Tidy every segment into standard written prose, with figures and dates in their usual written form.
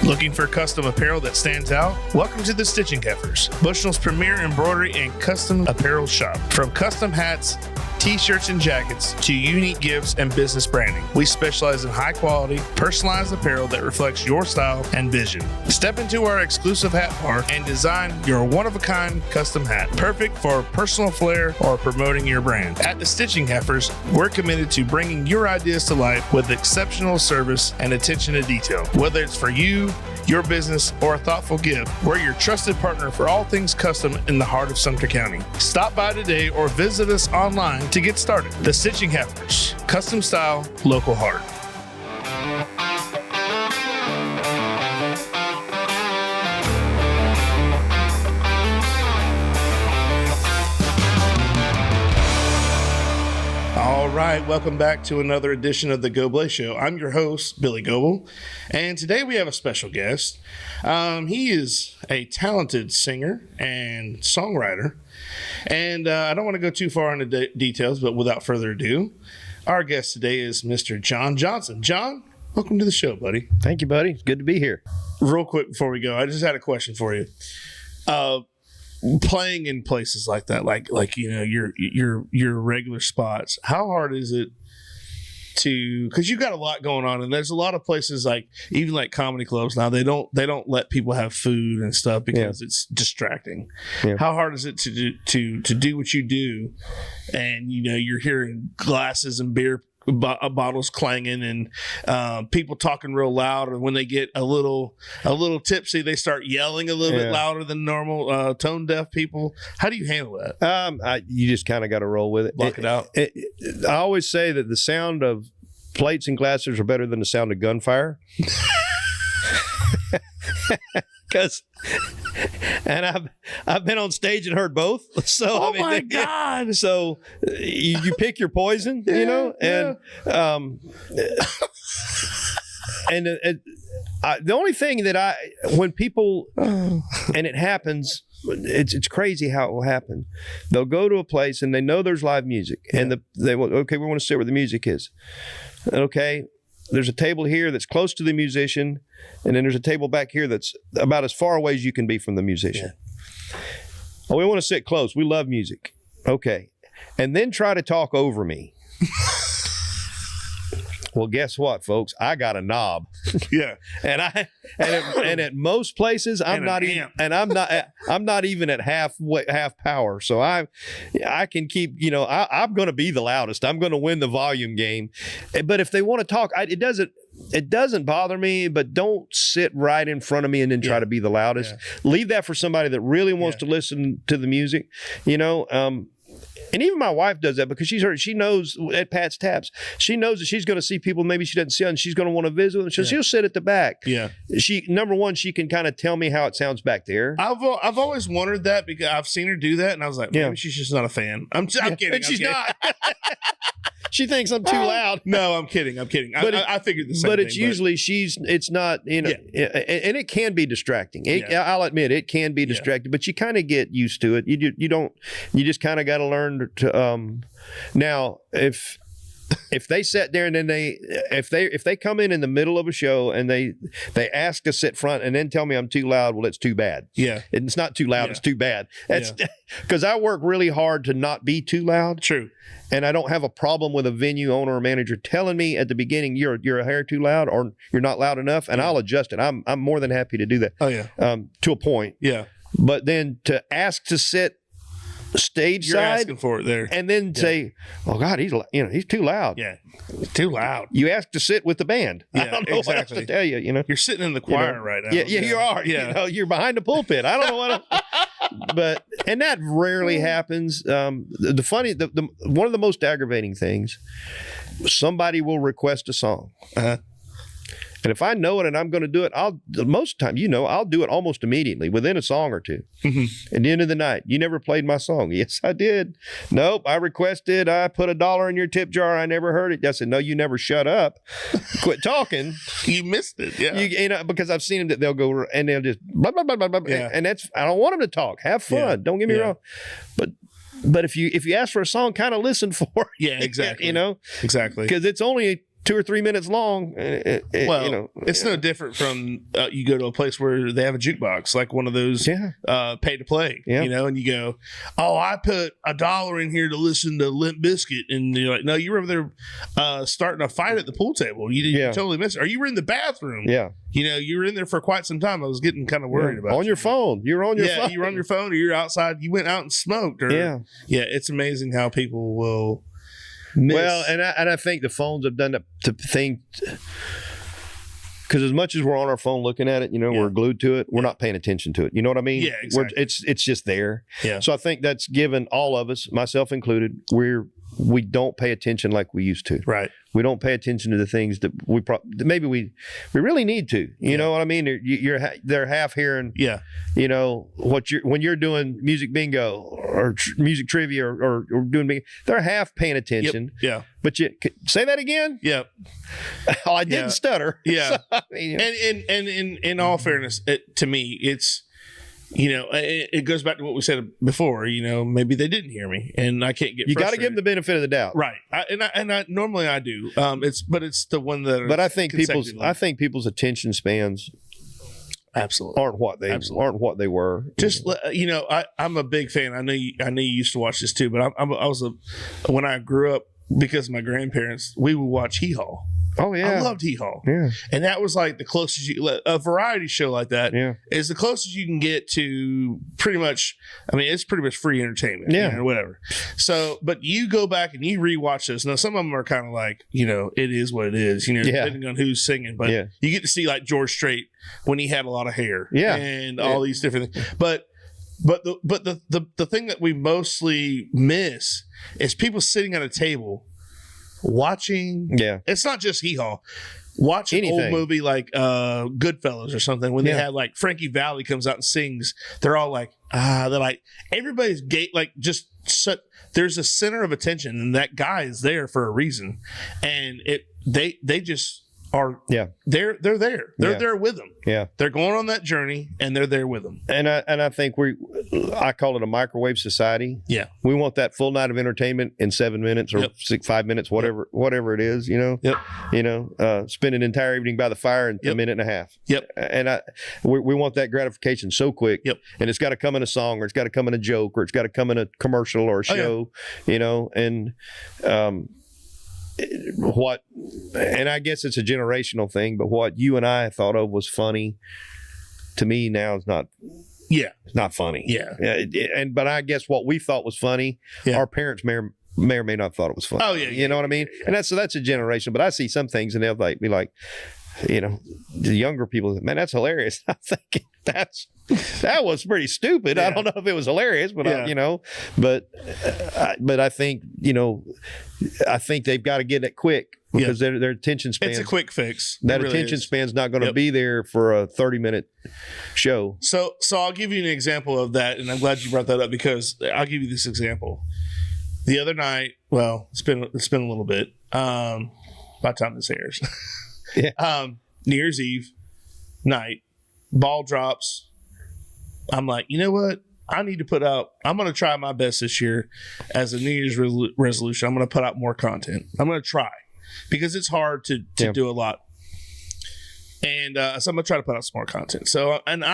Looking for custom apparel that stands out? Welcome to the Stitching Heifers, Bushnell's premier embroidery and custom apparel shop. From custom hats, t-shirts and jackets to unique gifts and business branding, we specialize in high quality, personalized apparel that reflects your style and vision. Step into our exclusive hat bar and design your one-of-a-kind custom hat, perfect for personal flair or promoting your brand. At the Stitching Heifers, we're committed to bringing your ideas to life with exceptional service and attention to detail. Whether it's for you, your business, or a thoughtful gift, we're your trusted partner for all things custom in the heart of Sumter County. Stop by today or visit us online to get started. The Stitching Heifers, custom style, local heart. All right, welcome back to another edition of the Goblay Show. I'm your host, Billy Goble, and today we have a special guest. He is a talented singer and songwriter, and I don't want to go too far into details, but without further ado, our guest today is Mr. John Johnson. John, welcome to the show, buddy. Thank you, buddy. It's good to be here. Real quick before we go, I just had a question for you. Playing in places like that, like you know your regular spots, how hard is it to, because you got a lot going on, and there's a lot of places, like even like comedy clubs now, they don't let people have food and stuff because it's distracting. How hard is it to do what you do, and you know you're hearing glasses and beer bottles clanging and people talking real loud, and when they get a little tipsy, they start yelling a little bit louder than normal, tone deaf people. How do you handle that? You just kind of got to roll with it. Block it out. I always say that the sound of plates and glasses are better than the sound of gunfire. And I've been on stage and heard both. So my God! So you pick your poison, you know, and the only thing that when people and it happens, it's crazy how it will happen. They'll go to a place and they know there's live music, and they will, okay, we want to sit where the music is. Okay. There's a table here that's close to the musician, and then there's a table back here that's about as far away as you can be from the musician. Oh, we want to sit close. We love music. Okay. And then try to talk over me. Well, guess what, folks? I got a knob. And at most places I'm not even at half power. So I can keep, you know, I'm going to be the loudest. I'm going to win the volume game. But if they want to talk, it doesn't bother me, but don't sit right in front of me and then try to be the loudest. Leave that for somebody that really wants to listen to the music, you know. And even my wife does that because she knows at Pat's Taps, she knows that she's going to see people maybe she doesn't see, and she's going to want to visit them. So she'll sit at the back. Number one, she can kind of tell me how it sounds back there. I've always wondered that because I've seen her do that, and I was like, maybe she's just not a fan. I'm kidding. She's not. She thinks I'm too loud. No, I'm kidding. But I figured the same thing. But it's usually it's not, you know, and it can be distracting. I'll admit it can be distracting, but you kind of get used to it. You just kind of got to learn to, now if they sat there and then if they come in the middle of a show and they ask to sit front and then tell me I'm too loud, well, it's too bad. It's not too loud. It's too bad. That's because I work really hard to not be too loud. True. And I don't have a problem with a venue owner or manager telling me at the beginning you're a hair too loud or you're not loud enough, and I'll adjust it. I'm more than happy to do that. To a point. But then to ask to sit stage You're side, asking for it there, and then say, "Oh God, he's too loud." Too loud. You ask to sit with the band. I don't know what else to tell you. You know, you're sitting in the choir right now. You are. You know, you're behind the pulpit. I don't know what. And that rarely happens. One of the most aggravating things, somebody will request a song. And if I know it and I'm going to do it, most of the time, I'll do it almost immediately within a song or two. At the end of the night, you never played my song. Yes, I did. Nope, I requested, I put $1 in your tip jar. I never heard it. I said, no, you never shut up. Quit talking. You missed it. Because I've seen them that they'll go and they'll just blah, blah, blah, blah, blah. And I don't want them to talk. Have fun. Don't get me wrong. But if you ask for a song, kind of listen for it. Exactly. Exactly. Because it's only 2 or 3 minutes long. It's no different from you go to a place where they have a jukebox, like one of those pay to play, and you go, oh, I put $1 in here to listen to Limp Bizkit, and you're like, no, you were over there starting a fight at the pool table. You totally missed it. Or you were in the bathroom. Yeah. You were in there for quite some time. I was getting kind of worried about on your phone. You were on your phone. Yeah, you were on your phone, or you're outside. You went out and smoked. It's amazing how people will miss. Well, and I think the phones have done that to think, because as much as we're on our phone looking at it, we're glued to it. We're not paying attention to it. You know what I mean? Yeah, exactly. It's just there. Yeah. So I think that's given all of us, myself included, we don't pay attention like we used to. Right. We don't pay attention to the things that maybe we really need to. You know what I mean? They're half hearing. Yeah. When you're doing music bingo or music trivia or doing bingo, they're half paying attention. Yep. Yeah. But you say that again. Yep. Oh, I didn't stutter. Yeah. So, and in all fairness, to me, it's. It goes back to what we said before. Maybe they didn't hear me, and I can't get. You got to give them the benefit of the doubt, right? I normally I do. It's the one that. But I think people's attention spans absolutely aren't what they were. Just I'm a big fan. I know you used to watch this too, but when I grew up, because of my grandparents, we would watch Hee Haw. Oh yeah, I loved Hee Haw. Yeah, and that was like the closest a variety show like that is the closest you can get to pretty much. I mean, it's pretty much free entertainment, or whatever. So, but you go back and you rewatch this. Now, some of them are kind of like, it is what it is, depending on who's singing. But you get to see like George Strait when he had a lot of hair, and all these different things. But the thing that we mostly miss is people sitting at a table. Watching, it's not just Hee Haw. Watch an old movie like Goodfellas or something. When they had like Frankie Valli comes out and sings, they're all like, they're like everybody's there's a center of attention, and that guy is there for a reason, and they just are they're there. They're there with them. Yeah. They're going on that journey and they're there with them. And I think I call it a microwave society. Yeah. We want that full night of entertainment in 7 minutes or 5 minutes, whatever it is, spend an entire evening by the fire in a minute and a half. Yep. And we want that gratification so quick. Yep. And it's got to come in a song, or it's got to come in a joke, or it's got to come in a commercial or a show, and and I guess it's a generational thing, but what you and I thought of was funny to me now is not. Yeah, it's not funny. Yeah, but I guess what we thought was funny, our parents may or may not thought it was funny. Oh yeah, you know what I mean. Yeah. And that's a generation. But I see some things and they'll be like, the younger people, man, that's hilarious. I'm thinking that was pretty stupid. I don't know if it was hilarious, but but I think I think they've got to get it quick because their attention span. It's a quick fix. That really attention span's not going to be there for a 30-minute show. So I'll give you an example of that, and I'm glad you brought that up because I'll give you this example. The other night, well, it's been a little bit. By the time this airs. New Year's Eve night, ball drops. I'm like, you know what? I'm going to try my best this year as a New Year's resolution. I'm going to put out more content. I'm going to try because it's hard to do a lot. And so I'm going to try to put out some more content. So, and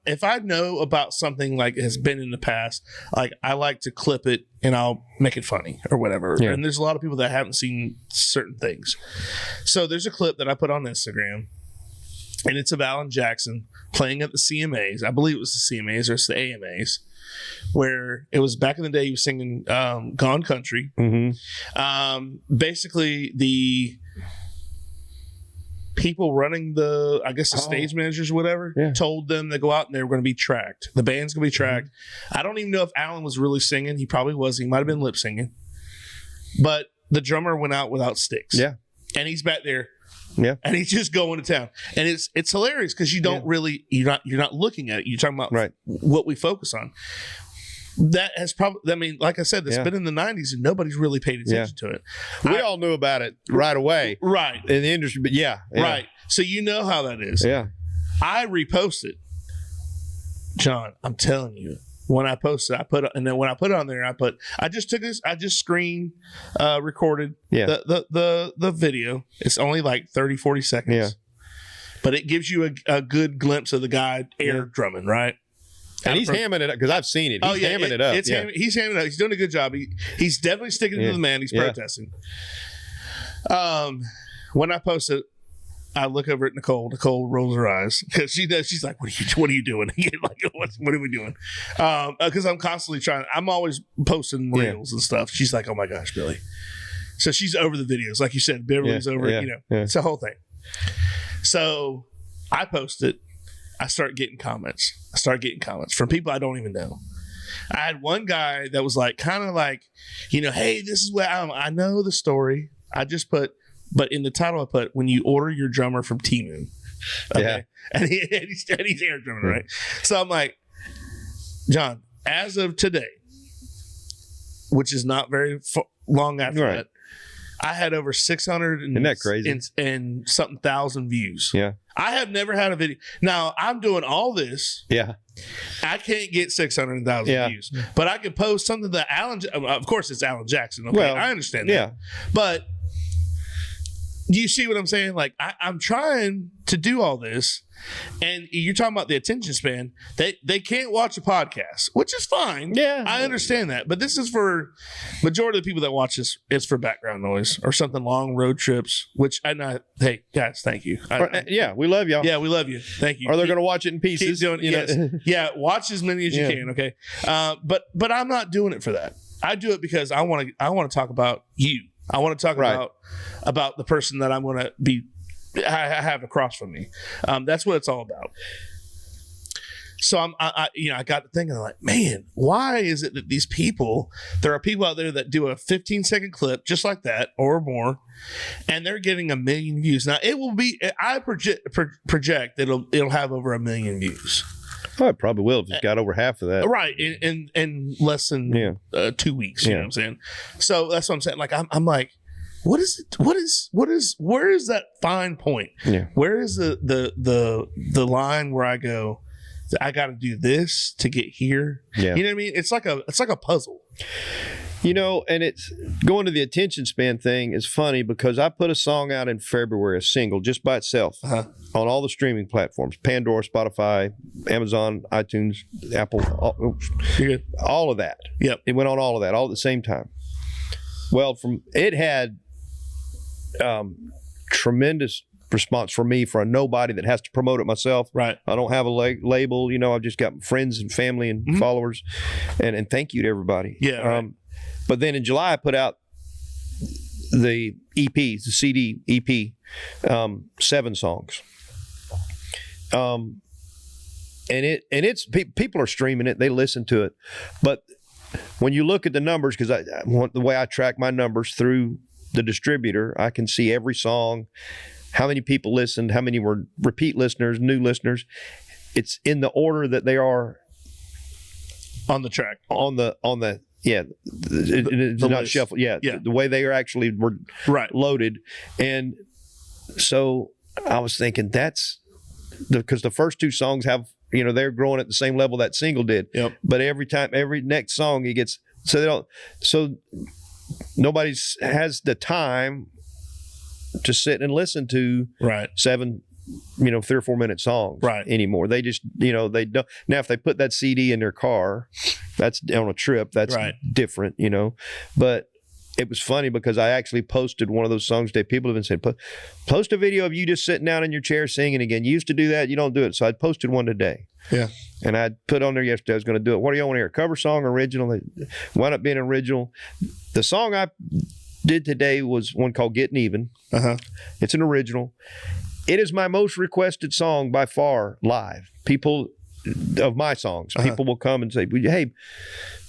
if I know about something like has been in the past, like I like to clip it and I'll make it funny or whatever. Yeah. And there's a lot of people that haven't seen certain things. So there's a clip that I put on Instagram and it's of Alan Jackson playing at the CMAs. I believe it was the CMAs or it's the AMAs, where it was back in the day he was singing Gone Country. Mm-hmm. Basically the people running the stage managers or whatever told them to go out and they were going to be tracked. The band's going to be tracked. Mm-hmm. I don't even know if Alan was really singing. He probably was. He might have been lip singing. But the drummer went out without sticks. Yeah. And he's back there. Yeah. And he's just going to town. And it's hilarious because you don't really you're not looking at it. You're talking about what we focus on. That has probably, I mean, like I said, it's been in the 90s and nobody's really paid attention to it. We all knew about it right away. Right. In the industry, but Right. So you know how that is. Yeah. I reposted. John, I'm telling you, when I posted, and then when I put it on there, I just screen recorded the video. It's only like 30, 40 seconds. Yeah. But it gives you a good glimpse of the guy air drumming, right? And he's hamming it up because I've seen it. He's hamming it up. He's hamming it up. He's doing a good job. He's definitely sticking to the man. He's protesting. When I post it, I look over at Nicole. Nicole rolls her eyes because she's like, "What are you doing? Like, what are we doing?" Because I'm constantly trying. I'm always posting reels and stuff. She's like, "Oh my gosh, Billy!" So she's over the videos, like you said. Beverly's over. You know, it's the whole thing. So I post it. I start getting comments. From people I don't even know. I had one guy that was like, kind of like, hey, this is what I know the story. I just put. But in the title, I put, when you order your drummer from Temu. Okay? Yeah. And he's air drumming, right? So I'm like, John, as of today, which is not very long after that, I had over 600 Isn't that crazy? and something thousand views. Yeah. I have never had a video. Now, I'm doing all this. Yeah. I can't get 600,000 views. But I can post something that of course, it's Alan Jackson. Okay, well, I understand that. Yeah. But do you see what I'm saying? Like, I'm trying to do all this, and you're talking about the attention span. They can't watch a podcast, which is fine. Yeah, I understand that. But this is for majority of the people that watch this. It's for background noise or something, long road trips. Which hey guys, thank you. We love y'all. Yeah, we love you. Thank you. Or they're going to watch it in pieces. Keep doing it. Yes. Watch as many as you can. Okay, but I'm not doing it for that. I do it because I want to talk about you. I want to talk about the person that I'm going to I have across from me. That's what it's all about. So I got to thinking, like, man, why is it that there are people out there that do a 15-second clip just like that or more, and they're getting 1 million views. Now it will be, I project that it'll have over 1 million views. Oh, it probably will if it's got over half of that. Right. In less than 2 weeks. You know what I'm saying? So that's what I'm saying. Like, I'm like, where is that fine point? Yeah. Where is the line where I go, I got to do this to get here? Yeah. You know what I mean? It's like a puzzle. And it's going to the attention span thing is funny because I put a song out in February, a single just by itself on all the streaming platforms, Pandora, Spotify, Amazon, iTunes, Apple, all of that. Yep. It went on all of that all at the same time. Well, it had tremendous response from me for a nobody that has to promote it myself. Right. I don't have a label. I've just got friends and family and followers. And thank you to everybody. Yeah. Right. But then in July, I put out the EP, the CD EP, 7 songs. And it's people are streaming it, they listen to it. But when you look at the numbers, because the way I track my numbers through the distributor, I can see every song, how many people listened, how many were repeat listeners, new listeners. It's in the order that they are on the track. It's not list. Shuffled. Yeah, the way they were loaded. And so I was thinking because the first 2 songs have, they're growing at the same level that single did. Yep. But every next song it gets, so nobody has the time to sit and listen to 7 3 or 4 minute songs anymore. They just, they don't. Now, if they put that CD in their car, that's on a trip, that's different, But it was funny because I actually posted one of those songs today. People have been saying, post a video of you just sitting down in your chair singing again. You used to do that. You don't do it. So I posted one today. Yeah. And I put on there yesterday, I was going to do it. What do y'all want to hear? Cover song, original? It wound up being original. The song I did today was one called Getting Even. It's an original. It is my most requested song by far live. People of my songs, people will come and say, hey,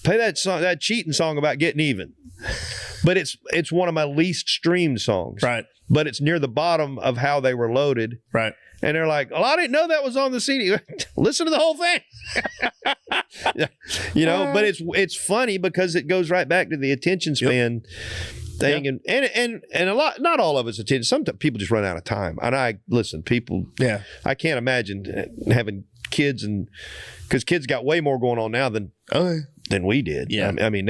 play that song, that cheating song about getting even. But it's one of my least streamed songs. Right. But it's near the bottom of how they were loaded. Right. And they're like, oh, I didn't know that was on the CD. Listen to the whole thing. But it's funny because it goes right back to the attention span thing. Yep. And a lot, not all of us attend. Some people just run out of time. And people, I can't imagine having kids, and because kids got way more going on now than we did. Yeah. I mean,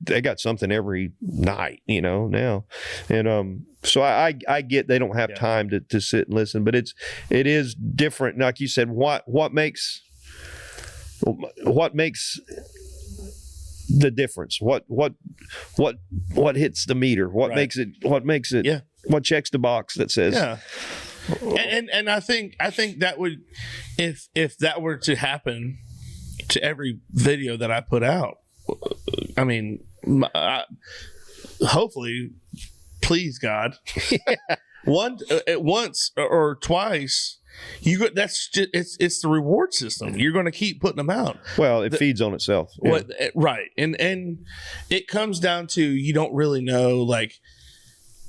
they got something every night, now. And so I get they don't have time to sit and listen, but it is different. Like you said, what makes the difference? What hits the meter? What makes it? What checks the box that says? Yeah. And I think that would, if that were to happen to every video that I put out, I mean, hopefully, please God, once or twice. That's just it's the reward system. You're going to keep putting them out. Well, it feeds on itself. Yeah. Right, and it comes down to you don't really know,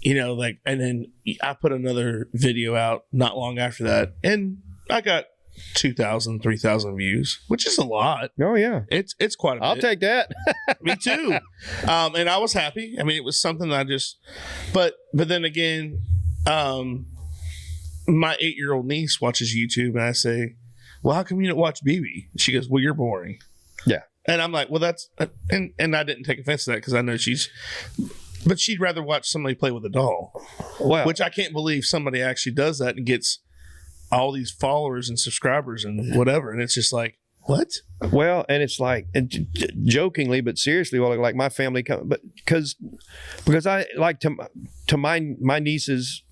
and then I put another video out not long after that, and I got 2,000, 3,000 views, which is a lot. Oh yeah, it's quite a bit. I'll take that. Me too. And I was happy. I mean, it was something that but then again, my 8-year-old niece watches YouTube, and I say, well, how come you don't watch BB? She goes, well, you're boring. Yeah. And I'm like, well, that's, and I didn't take offense to that because I know but she'd rather watch somebody play with a doll. Wow. Which I can't believe somebody actually does that and gets all these followers and subscribers and whatever. And it's just like, what? Well, and it's like, jokingly, but seriously, like my family, but because I like to my nieces.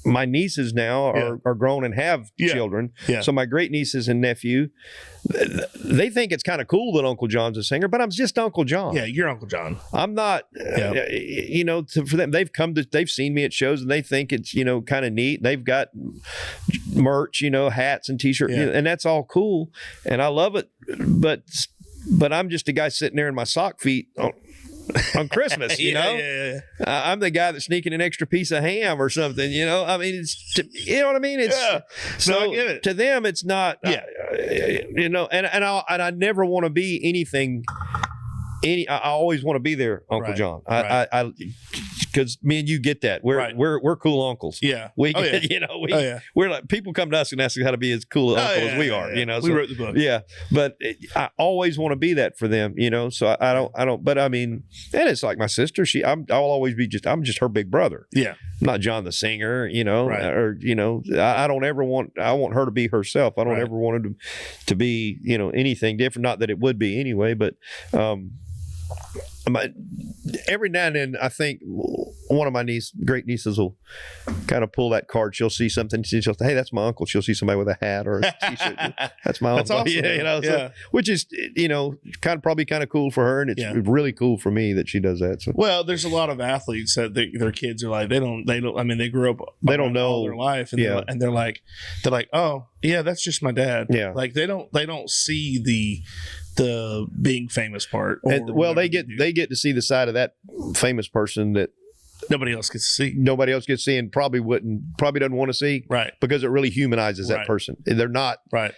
My nieces now are grown and have children. Yeah. So my great nieces and nephew, they think it's kind of cool that Uncle John's a singer, but I'm just Uncle John. Yeah, you're Uncle John. I'm not, for them, they've seen me at shows and they think it's, kind of neat. They've got merch, hats and t-shirts, and that's all cool. And I love it. But I'm just a guy sitting there in my sock feet on Christmas, I'm the guy that's sneaking an extra piece of ham or something, I mean, you know what I mean? It's so I get it. To them, it's not, and I never want to be anything. I always want to be there, Uncle John. Because me and you get that. We're cool uncles. Yeah. We're like, people come to us and ask us how to be as cool an uncle as we are. We wrote the book. Yeah, but I always want to be that for them. So I don't. But I mean, and it's like my sister. I'll always be I'm just her big brother. Yeah. I'm not John the singer. Or I don't ever want. I want her to be herself. I don't ever want her to be anything different. Not that it would be anyway, but. Every now and then, I think one of my great nieces will kind of pull that card. She'll see something. She'll say, "Hey, that's my uncle." She'll see somebody with a hat or a t-shirt. That's my uncle. Awesome. So, which is probably kind of cool for her, and it's really cool for me that she does that. So. Well, there's a lot of athletes that their kids are like they don't. I mean, they grew up. They don't know all their life, and they're like, oh yeah, that's just my dad. Yeah, like they don't see the being famous part. They get to see the side of that famous person that nobody else gets to see. And probably doesn't want to see. Right. Because it really humanizes that person. They're not. Right.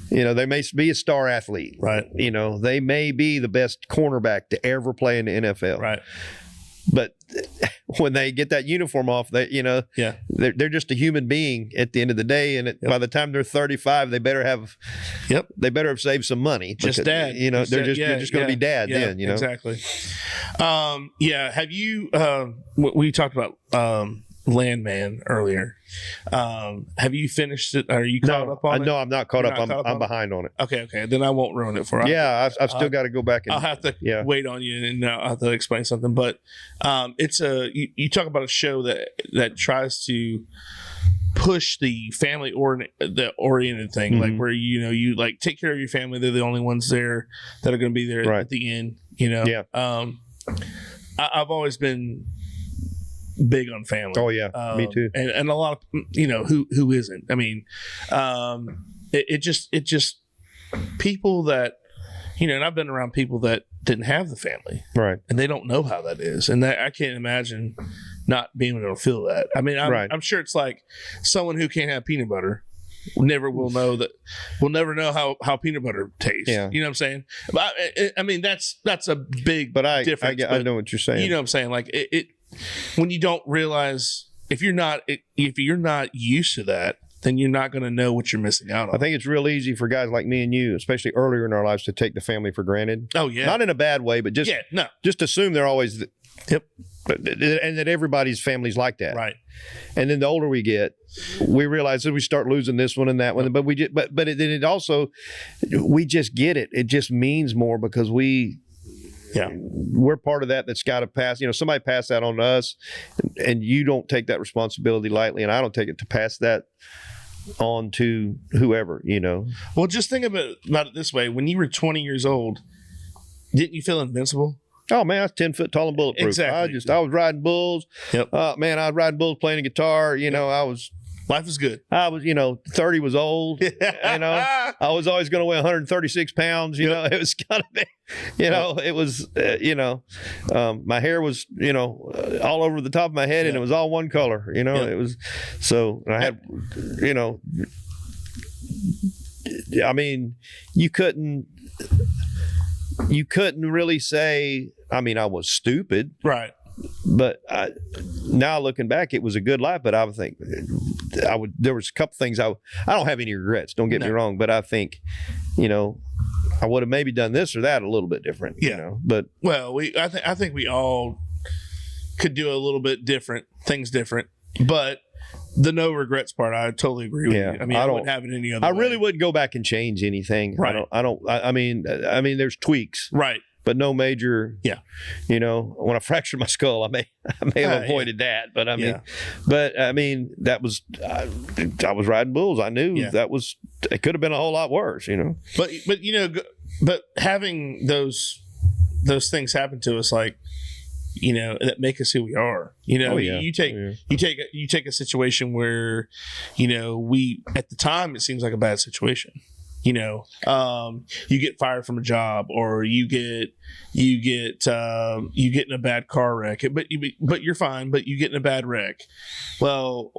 They may be a star athlete. Right. They may be the best cornerback to ever play in the NFL. Right. But when they get that uniform off, they're just a human being at the end of the day. And by the time they're 35, they better have saved some money. Just dad. You're just going to be dad then. Exactly. Have you? We talked about Landman earlier. Have you finished it? Are you caught up on it? No, I'm not caught up. I'm behind on it. Okay. Then I won't ruin it for you. Yeah, I've still got to go back and I'll have to wait on you, and I'll have to explain something. But it's you talk about a show that tries to push the family oriented thing, like where you like take care of your family. They're the only ones there that are going to be there at the end. Yeah. I've always been big on family. Oh yeah, me too. And a lot of who isn't. I mean, it just people that and I've been around people that didn't have the family, right? And they don't know how that is, and I can't imagine not being able to feel that. I mean, I'm sure it's like someone who can't have peanut butter never will know that. Will never know how peanut butter tastes. Yeah. You know what I'm saying? But I mean, that's a big difference. I know what you're saying. You know what I'm saying? Like it when you don't realize if you're not used to that, then you're not going to know what you're missing out on. I think it's real easy for guys like me and you, especially earlier in our lives, to take the family for granted. Oh, yeah. Not in a bad way, but just assume they're always yep. And that everybody's family's like that. Right. And then the older we get, we realize that we start losing this one and that one. But we just, but then it also, we just get it. It just means more because we're part of that's got to pass. Somebody passed that on to us, and you don't take that responsibility lightly, and I don't take it to pass that on to whoever. Well, just think about it this way: when you were 20 years old, didn't you feel invincible? Oh man, I was 10 foot tall and bulletproof. Exactly. I was riding bulls. Yep. Man, I was riding bulls, playing a guitar. Life is good. I was, 30 was old. I was always going to weigh 136 pounds. It was kind of, it was, my hair was, all over the top of my head, and it was all one color. It was. So I had, I mean, you couldn't really say. I mean, I was stupid. Right. But now looking back, it was a good life. But I would think there was a couple things I don't have any regrets. Don't get me wrong. But I think, I would have maybe done this or that a little bit different. Yeah. But I think we all could do a little bit different. But the no regrets part, I totally agree with you. I mean, I wouldn't have it any other way. I really wouldn't go back and change anything. Right. I mean, there's tweaks. Right. But no major, when I fractured my skull, I may have avoided that. But I mean, that was, I was riding bulls. I knew it could have been a whole lot worse, But having those things happen to us, like, that make us who we are. You take a situation where, we, at the time, it seems like a bad situation. You get fired from a job, or you get in a bad car wreck, but you're fine, but you get in a bad wreck. Well,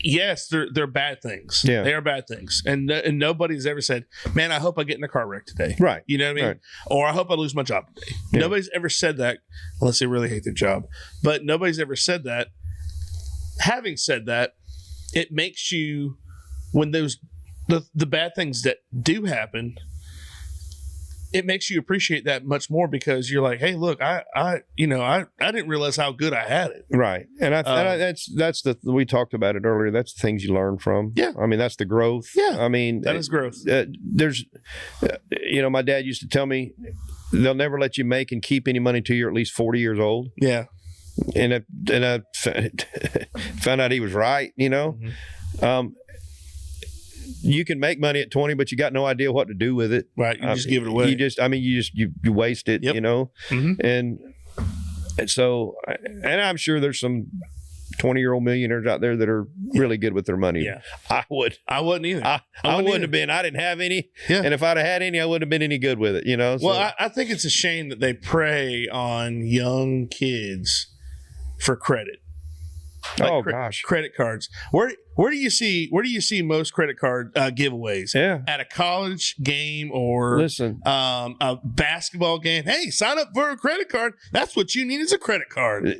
yes, they're bad things. Yeah. They are bad things. And nobody's ever said, man, I hope I get in a car wreck today. Right. You know what I mean? Right. Or I hope I lose my job today. Yeah. Nobody's ever said that unless they really hate their job. But nobody's ever said that. Having said that, it makes you, when the bad things that do happen, it makes you appreciate that much more, because you're like, hey, look, I didn't realize how good I had it. Right. And we talked about it earlier. That's the things you learn from. Yeah. I mean, that's the growth. Yeah. I mean, that is growth. There's, my dad used to tell me they'll never let you make and keep any money till you're at least 40 years old. Yeah. And I found out he was right, Mm-hmm. You can make money at 20, but you got no idea what to do with it. Right. You just give it away. You waste it, Yep. Mm-hmm. And so, and I'm sure there's some 20-year-old millionaires out there that are really good with their money. Yeah. I wouldn't either. I wouldn't have been. I didn't have any. Yeah. And if I'd have had any, I wouldn't have been any good with it, So. Well, I think it's a shame that they prey on young kids for credit. Like gosh, credit cards. Where do you see most credit card giveaways? Yeah. At a college game or a basketball game. Hey, sign up for a credit card. That's what you need, is a credit card.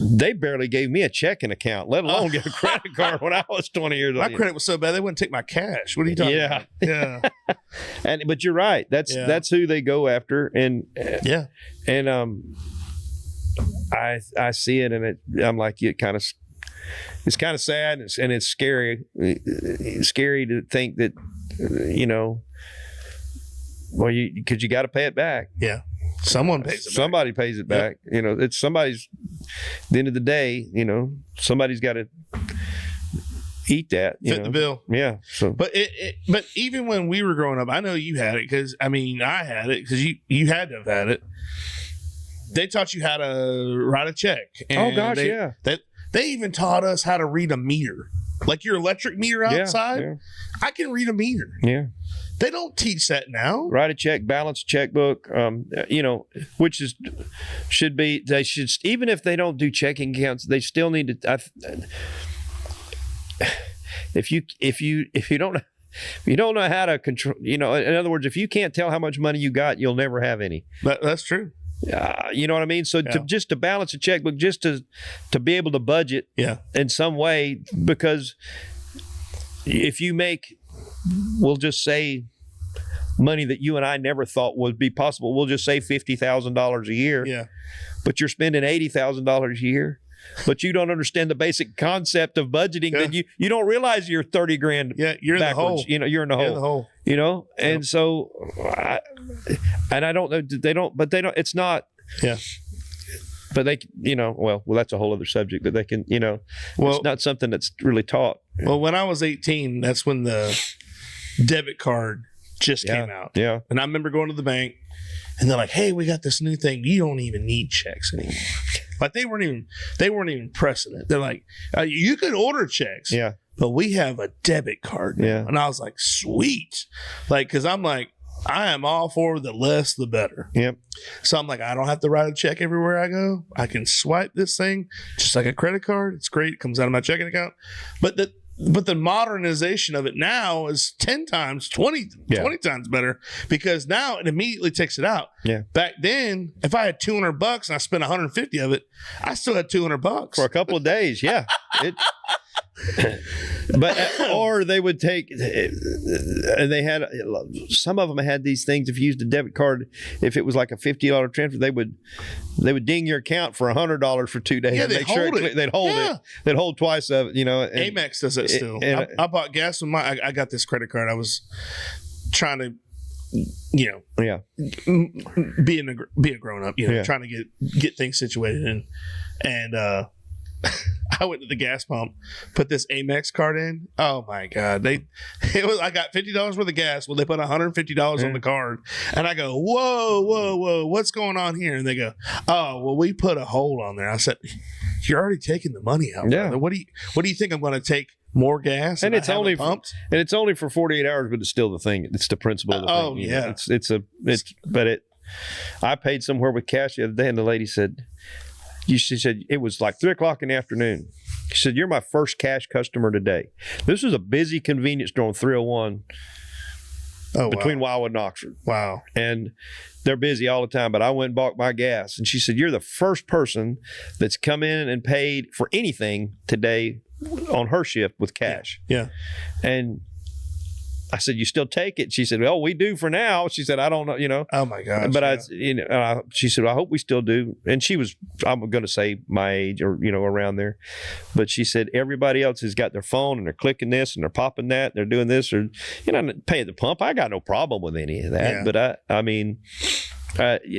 They barely gave me a checking account, let alone get a credit card when I was 20 years old. My credit was so bad they wouldn't take my cash. What are you talking about? Yeah. But you're right. That's who they go after, and I see it, and I'm like, it's kind of sad, and it's scary. It's scary to think that, because you got to pay it back. Yeah, someone pays it back. Somebody pays it back. Yep. It's somebody's. At the end of the day, somebody's got to eat that. Fit the bill. Yeah. So, but but even when we were growing up, I know you had it, because I had it because you had to have had it. They taught you how to write a check. And yeah. They even taught us how to read a meter. Like your electric meter outside. Yeah. I can read a meter. Yeah. They don't teach that now. Write a check, balance a checkbook, which should be, they should, even if they don't do checking accounts, they still need to, if you don't know how to control, in other words, if you can't tell how much money you got, you'll never have any. That's true. You know what I mean? So to balance a checkbook, just to be able to budget in some way, because if you make, we'll just say, money that you and I never thought would be possible, we'll just say $50,000 a year. Yeah. But you're spending $80,000 a year. But you don't understand the basic concept of budgeting. That you don't realize you're 30 grand. Yeah, you're backwards. in the hole. You know, you're in the hole. You know, and so, I don't know. They don't. It's not. Yeah. But they, you know, well, that's a whole other subject. But they can, you know, it's not something that's really taught. Well, when I was 18, that's when the debit card just came out. Yeah. And I remember going to the bank, and they're like, "Hey, we got this new thing. You don't even need checks anymore." Like they weren't even pressing it. They're like, "You can order checks, but we have a debit card now." Yeah. And I was like, "Sweet," like because I'm like, I am all for the less the better. Yep. So I'm like, I don't have to write a check everywhere I go. I can swipe this thing just like a credit card. It's great. It comes out of my checking account. But the modernization of it now is 10 times, 20 times better, because now it immediately takes it out. Yeah. Back then, if I had $200 and I spent 150 of it, I still had $200 for a couple of days. Yeah. But or they would take, and they had, some of them had these things. If you used a debit card, if it was like a $50 transfer, they would ding your account for $100 for 2 days. Yeah, they'd hold it. They'd hold it. They'd hold twice of it. You know, and Amex does it still. I bought gas with I got this credit card. I was trying to, you know, be a grown up, you know, trying to get things situated, and I went to the gas pump, put this Amex card in. Oh my God. I got $50 worth of gas. Well, they put $150 on the card. And I go, whoa, what's going on here? And they go, oh, well, we put a hold on there. I said, you're already taking the money out. Yeah. Brother. What do you think I'm going to take more gas? And it's only for 48 hours, but it's still the thing. It's the principle of the thing. I paid somewhere with cash the other day, and the lady said, she said, it was like 3:00 in the afternoon. She said, you're my first cash customer today. This was a busy convenience store on 301 between Wildwood and Oxford. Wow. And they're busy all the time, but I went and bought my gas. And she said, you're the first person that's come in and paid for anything today on her shift with cash. Yeah. And I said, you still take it? She said, well, we do for now. She said, I don't know, you know. Oh my gosh. But she said, I hope we still do. And she was, I'm going to say my age or, you know, around there. But she said, everybody else has got their phone and they're clicking this and they're popping that. And they're doing this or, you know, paying the pump. I got no problem with any of that. Yeah. But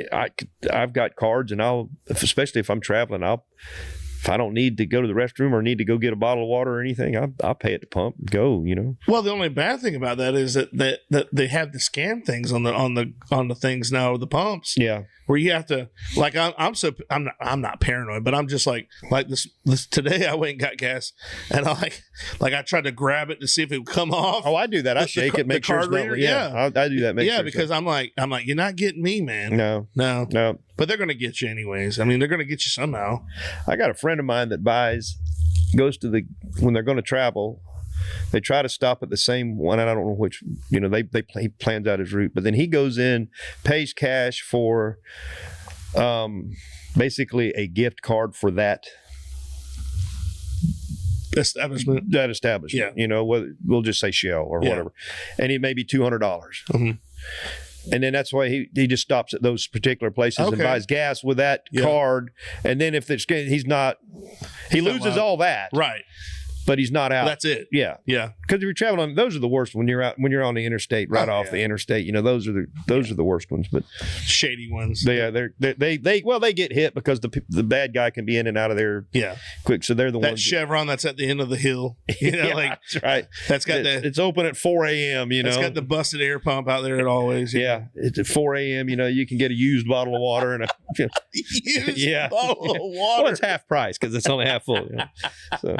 I've got cards, and especially if I'm traveling, if I don't need to go to the restroom or need to go get a bottle of water or anything, I'll pay at the pump and go, you know. Well, the only bad thing about that is that they have the scam things on the things now, the pumps. Yeah. Where you have to, like, I'm not paranoid, but I'm just like this today I went and got gas, and I tried to grab it to see if it would come off. Oh, I do that. I shake it, make sure it's not. Yeah. I do that. Because I'm like, you're not getting me, man. No. But they're going to get you anyways. I mean, they're going to get you somehow. I got a friend of mine that goes to when they're going to travel, they try to stop at the same one. And I don't know which, you know, he plans out his route, but then he goes in, pays cash for basically a gift card for that establishment. Yeah. You know, we'll just say Shell or whatever. And it may be $200. Mm-hmm. And then that's why he just stops at those particular places and buys gas with that card. And then if he's not, he loses all that. Right. But he's not out. That's it. Yeah. Yeah. Because if you're traveling, those are the worst when you're on the interstate, off the interstate. You know, those are the worst ones. But shady ones. They get hit because the bad guy can be in and out of there quick. So they're the ones. That Chevron that's at the end of the hill. You know, that's right. That's got it's open at 4 a.m. You know, it's got the busted air pump out there at always. Yeah. It's at 4 a.m. You know, you can get a used bottle of water and a bottle of water. Well, it's half price because it's only half full. You know? So.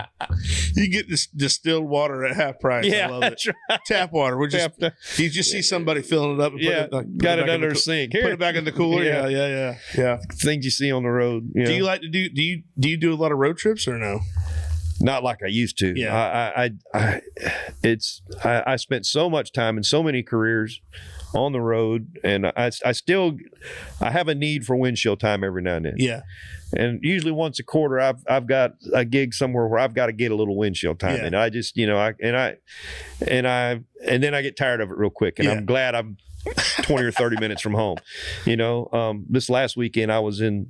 You get this distilled water at half price. Yeah, I love that's it. Right. Tap water. You just see somebody filling it up. And got it under a sink. Put it back in the cooler. Yeah. Things you see on the road. You know? Do you like to do you do a lot of road trips or no? Not like I used to. Yeah. I spent so much time in so many careers on the road, and I have a need for windshield time every now and then. Yeah. And usually once a quarter, I've got a gig somewhere where I've got to get a little windshield time. Yeah. And I just, and then I get tired of it real quick. And I'm glad I'm 20 or 30 minutes from home. This last weekend I was in,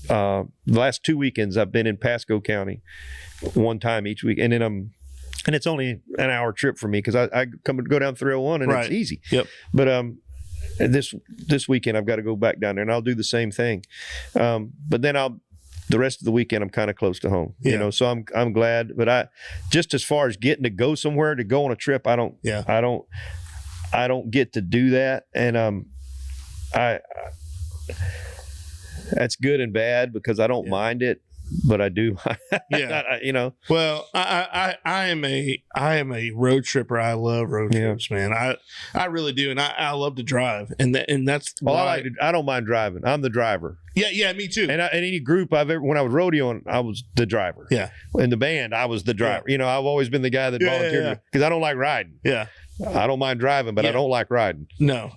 the last 2 weekends I've been in Pasco County one time each week. And then and it's only an hour trip for me because I go down 301 and it's easy. Yep. But this weekend I've got to go back down there and I'll do the same thing. But then the rest of the weekend I'm kind of close to home. So I'm glad. But just as far as getting to go somewhere, to go on a trip, I don't get to do that. And that's good and bad because I don't mind it. But I do. Well, I am a road tripper. I love road trips, man. I really do, and I love to drive, and that's why I don't mind driving. I'm the driver. Yeah, me too. And any group when I was rodeoing, I was the driver. Yeah. In the band, I was the driver. I've always been the guy that volunteered because I don't like riding. Yeah. I don't mind driving, but I don't like riding. No.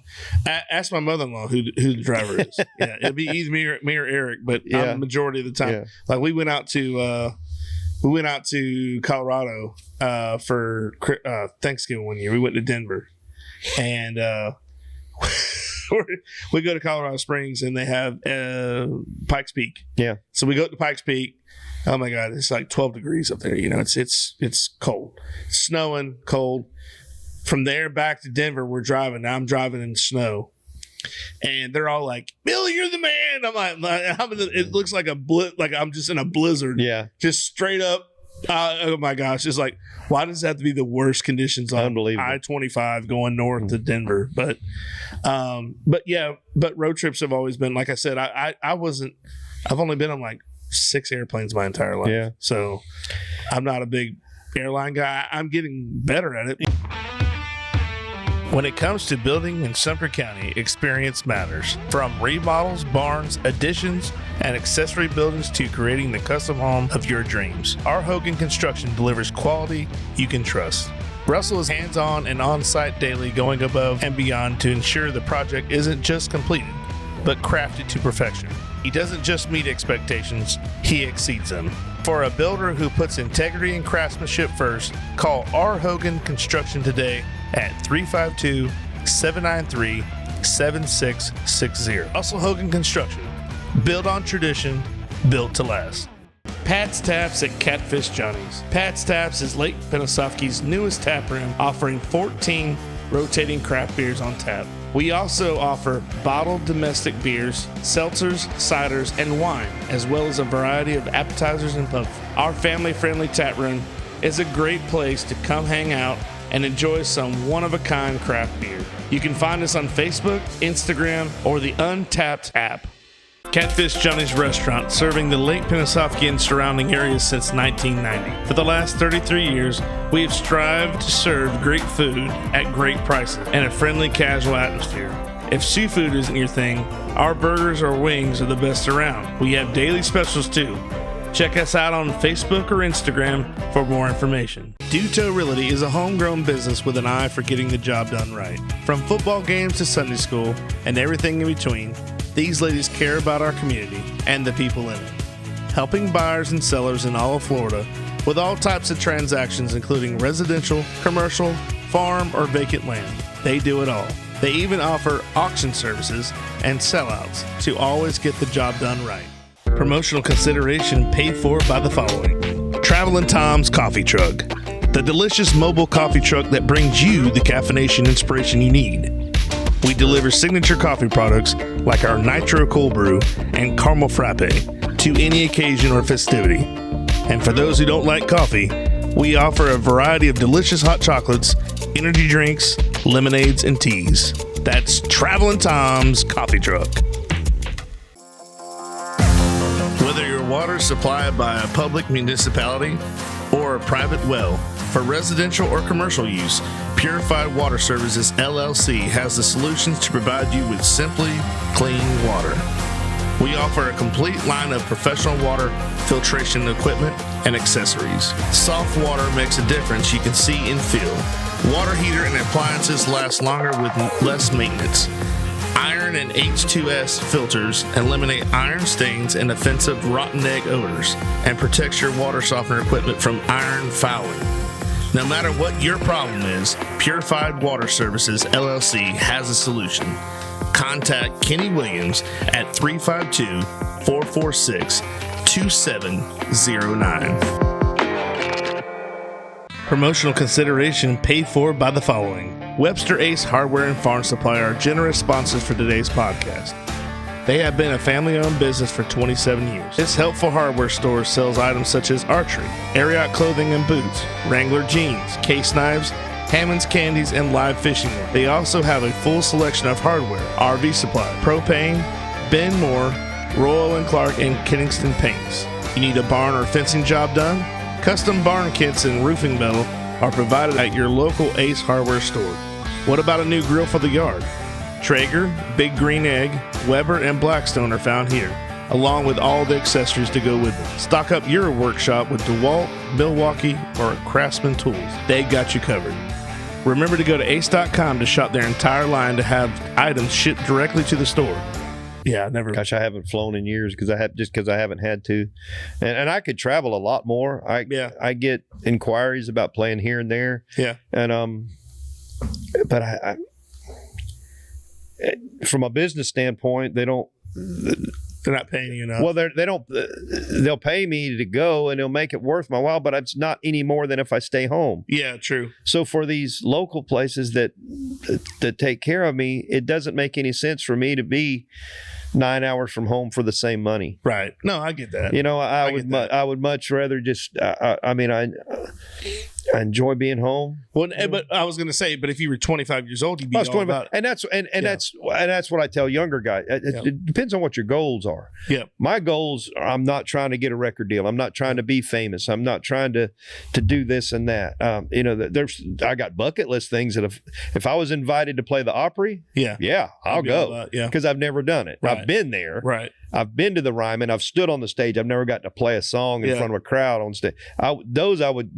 Ask my mother-in-law who the driver is. Yeah, it'll be either me or Eric, but I'm the majority of the time. Yeah. Like we went out to Colorado for Thanksgiving one year. We went to Denver, and we go to Colorado Springs, and they have Pikes Peak. Yeah. So we go to Pikes Peak. Oh my God, it's like 12 degrees up there. It's cold, it's snowing, cold. From there back to Denver, we're driving. Now I'm driving in the snow, and they're all like, "Billy, you're the man." I'm like, it looks like like I'm just in a blizzard. Yeah, just straight up. Oh my gosh, it's like, why does it have to be the worst conditions on I-25 going north to Denver? But road trips have always been, like I said, I've only been on like 6 airplanes my entire life. Yeah, so I'm not a big airline guy. I'm getting better at it. When it comes to building in Sumter County, experience matters. From remodels, barns, additions, and accessory buildings to creating the custom home of your dreams, R. Hogan Construction delivers quality you can trust. Russell is hands-on and on-site daily, going above and beyond to ensure the project isn't just completed, but crafted to perfection. He doesn't just meet expectations, he exceeds them. For a builder who puts integrity and craftsmanship first, call R. Hogan Construction today at 352-793-7660. Russell Hogan Construction. Built on tradition, built to last. Pat's Taps at Catfish Johnny's. Pat's Taps is Lake Pennsauken's newest tap room, offering 14 rotating craft beers on tap. We also offer bottled domestic beers, seltzers, ciders, and wine, as well as a variety of appetizers and puff. Our family-friendly tap room is a great place to come hang out and enjoy some one-of-a-kind craft beer. You can find us on Facebook, Instagram, or the Untapped app. Catfish Johnny's Restaurant, serving the Lake Pennsauken and surrounding areas since 1990. For the last 33 years, we have strived to serve great food at great prices and a friendly, casual atmosphere. If seafood isn't your thing, our burgers or wings are the best around. We have daily specials too. Check us out on Facebook or Instagram for more information. Duto Realty is a homegrown business with an eye for getting the job done right. From football games to Sunday school and everything in between, these ladies care about our community and the people in it, helping buyers and sellers in all of Florida with all types of transactions, including residential, commercial, farm, or vacant land. They do it all. They even offer auction services and sellouts to always get the job done right. Promotional consideration paid for by the following: Travelin' Tom's Coffee Truck, the delicious mobile coffee truck that brings you the caffeination inspiration you need. We deliver signature coffee products like our Nitro Cold Brew and Caramel Frappe to any occasion or festivity. And for those who don't like coffee, we offer a variety of delicious hot chocolates, energy drinks, lemonades, and teas. That's Travelin' Tom's Coffee Truck. Whether your water is supplied by a public municipality or a private well, for residential or commercial use, Purified Water Services LLC has the solutions to provide you with simply clean water. We offer a complete line of professional water filtration equipment and accessories. Soft water makes a difference you can see and feel. Water heater and appliances last longer with less maintenance. Iron and H2S filters eliminate iron stains and offensive rotten egg odors and protects your water softener equipment from iron fouling. No matter what your problem is, Purified Water Services LLC has a solution. Contact Kenny Williams at 352-446-2709. Promotional consideration paid for by the following. Webster Ace Hardware and Farm Supply are generous sponsors for today's podcast. They have been a family-owned business for 27 years. This helpful hardware store sells items such as archery, Ariat clothing and boots, Wrangler jeans, case knives, Hammond's candies, and live fishing wear. They also have a full selection of hardware, RV supply, propane, Ben Moore, Royal & Clark, and Kingston paints. You need a barn or fencing job done? Custom barn kits and roofing metal are provided at your local Ace Hardware store. What about a new grill for the yard? Traeger, Big Green Egg, Weber, and Blackstone are found here, along with all the accessories to go with them. Stock up your workshop with DeWalt, Milwaukee, or Craftsman tools. They got you covered. Remember to go to ace.com to shop their entire line to have items shipped directly to the store. Yeah, never. Gosh, I haven't flown in years because I haven't had to, and I could travel a lot more. I get inquiries about playing here and there. Yeah, and but I from a business standpoint, they're not paying you enough. Well, they don't. They'll pay me to go, and they'll make it worth my while. But it's not any more than if I stay home. Yeah, true. So for these local places that take care of me, it doesn't make any sense for me to be 9 hours from home for the same money. Right. No, I get that. You know, I would much rather just. I enjoy being home. Well, but I was going to say, but if you were 25 years old, you'd be all about it. And that's what I tell younger guys. It depends on what your goals are. Yeah. My goals are, I'm not trying to get a record deal. I'm not trying to be famous. I'm not trying to do this and that. I got bucket list things that if I was invited to play the Opry, I'll go. Because I've never done it. Right. I've been there. Right. I've been to the Ryman. I've stood on the stage. I've never got to play a song in front of a crowd on stage. Those I would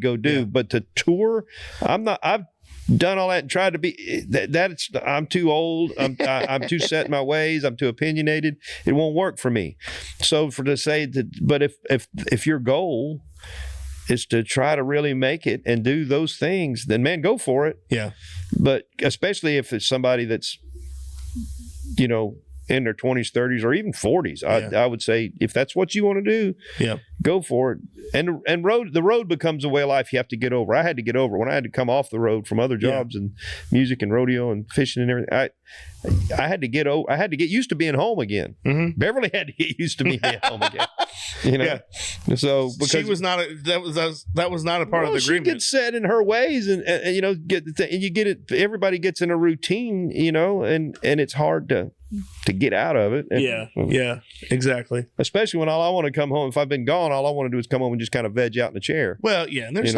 go do. Yeah. But to tour, I've done all that and tried to be. I'm too old. I'm too set in my ways. I'm too opinionated. It won't work for me. So but if your goal is to try to really make it and do those things, then man, go for it. Yeah. But especially if it's somebody that's, in their 20s, 30s, or even 40s. I would say if that's what you want to do, go for it. And the road becomes a way of life you have to get over. I had to get over when I had to come off the road from other jobs and music and rodeo and fishing and everything. I had to get used to being home again. Mm-hmm. Beverly had to get used to me being home again. So because she was not that was not a part of the agreement. She gets set in her ways, and you get it. Everybody gets in a routine, and it's hard to get out of it. Yeah, exactly. Especially when all I want to come home. If I've been gone, all I want to do is come home and just kind of veg out in the chair. Well, yeah, and there's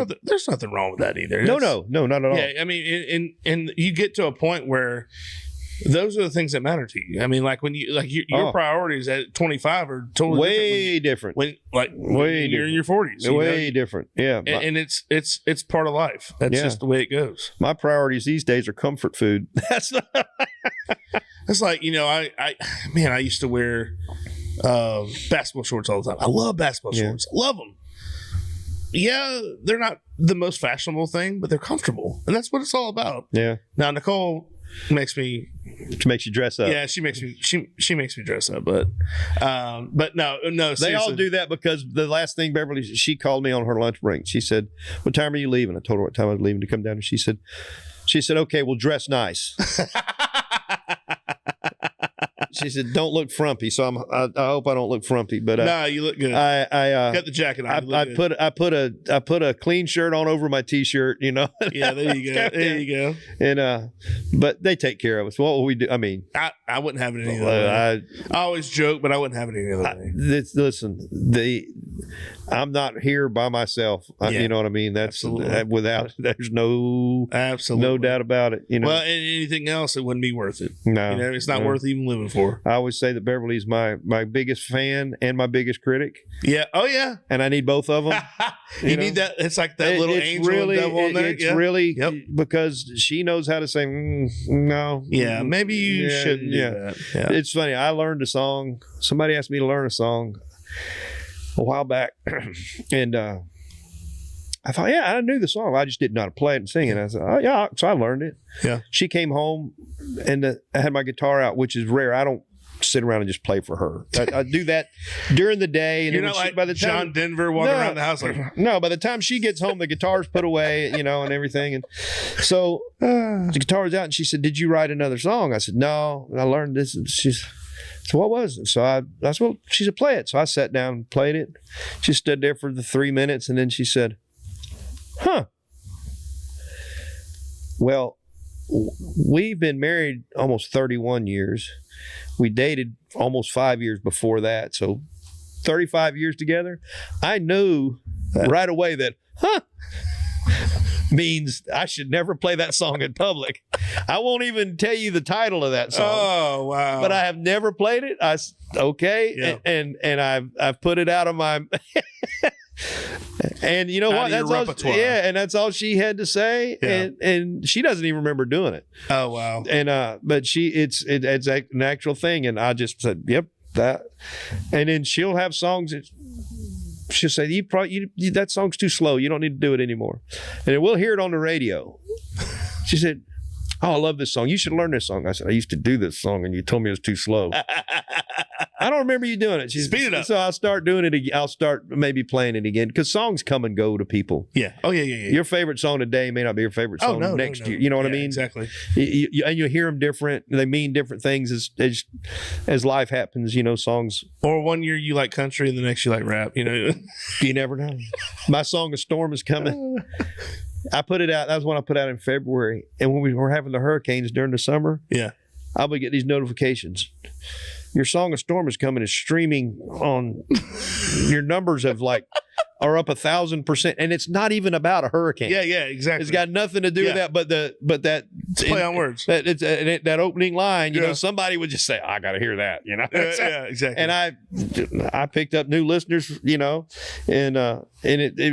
nothing wrong with that either. No, not at all. Yeah, I mean, and you get to a point where those are the things that matter to you. I mean, like when your priorities at 25 are totally way different. When you're in your 40s, way different. Yeah, and it's part of life. That's just the way it goes. My priorities these days are comfort food. That's it's like I used to wear basketball shorts all the time. I love basketball shorts. I love them. Yeah, they're not the most fashionable thing, but they're comfortable, and that's what it's all about. Yeah. Now Nicole makes you dress up. Yeah, she makes me dress up, but no. They all do that because the last thing Beverly, she called me on her lunch break. She said, "What time are you leaving?" I told her what time I was leaving to come down, and she said, "Okay, well, dress nice." She said, "Don't look frumpy." So I hope I don't look frumpy, but no, you look good. I got the jacket on. I put a clean shirt on over my t-shirt. Yeah, there you go. There you go. And but they take care of us. What will we do? I mean, I wouldn't have it any other way. I always joke, but I wouldn't have it any other way. Listen, I'm not here by myself. You know what I mean? That's without. There's no doubt about it. You know. Well, and anything else, it wouldn't be worth it. No, you know, it's not worth even living for. I always say that Beverly's my biggest fan and my biggest critic. Yeah. Oh yeah. And I need both of them. you need that. It's like that little angel really, and devil on there. It's really because she knows how to say no. Yeah. Maybe you shouldn't do that. Yeah. It's funny. I learned a song. Somebody asked me to learn a song a while back, and I thought, I knew the song. I just didn't know how to play it and sing it. I said, oh yeah, so I learned it. Yeah. She came home, and I had my guitar out, which is rare. I don't sit around and just play for her. I do that during the day. And you're not like by the time, John Denver walking around the house like no. By the time she gets home, the guitar's put away, and everything. And so the guitar was out, and she said, "Did you write another song?" I said, "No, I learned this." And so what was it? So that's what she said, play it. So I sat down and played it. She stood there for the 3 minutes, and then she said, "Huh. Well, we've been married almost 31 years. We dated almost 5 years before that. So 35 years together. I knew right away that, means I should never play that song in public. I won't even tell you the title of that song. Oh, wow. But I have never played it. And I've put it out of my and you know what? That's all, and that's all she had to say. Yeah. And she doesn't even remember doing it. Oh wow. And but it's an actual thing. And I just said, yep, that. And then she'll have songs that she'll say, that song's too slow. You don't need to do it anymore. And then we'll hear it on the radio. She said, oh, I love this song. You should learn this song. I said, I used to do this song and you told me it was too slow. I don't remember you doing it. Speed it up. So I'll start doing it again. I'll start maybe playing it again because songs come and go to people. Yeah. Oh, yeah. Your favorite song today may not be your favorite song next year. You know what I mean? Exactly. And you hear them different. They mean different things as life happens, songs. Or one year you like country and the next you like rap, You never know. My song, A Storm Is Coming. I put it out. That was when I put out in February. And when we were having the hurricanes during the summer, I would get these notifications. Your song, A Storm Is Coming, is streaming on your numbers are up 1,000%, and it's not even about a hurricane. Yeah, exactly. It's got nothing to do with that, but that it's play on words. That opening line, somebody would just say, "I got to hear that," Yeah, exactly. And I picked up new listeners, and I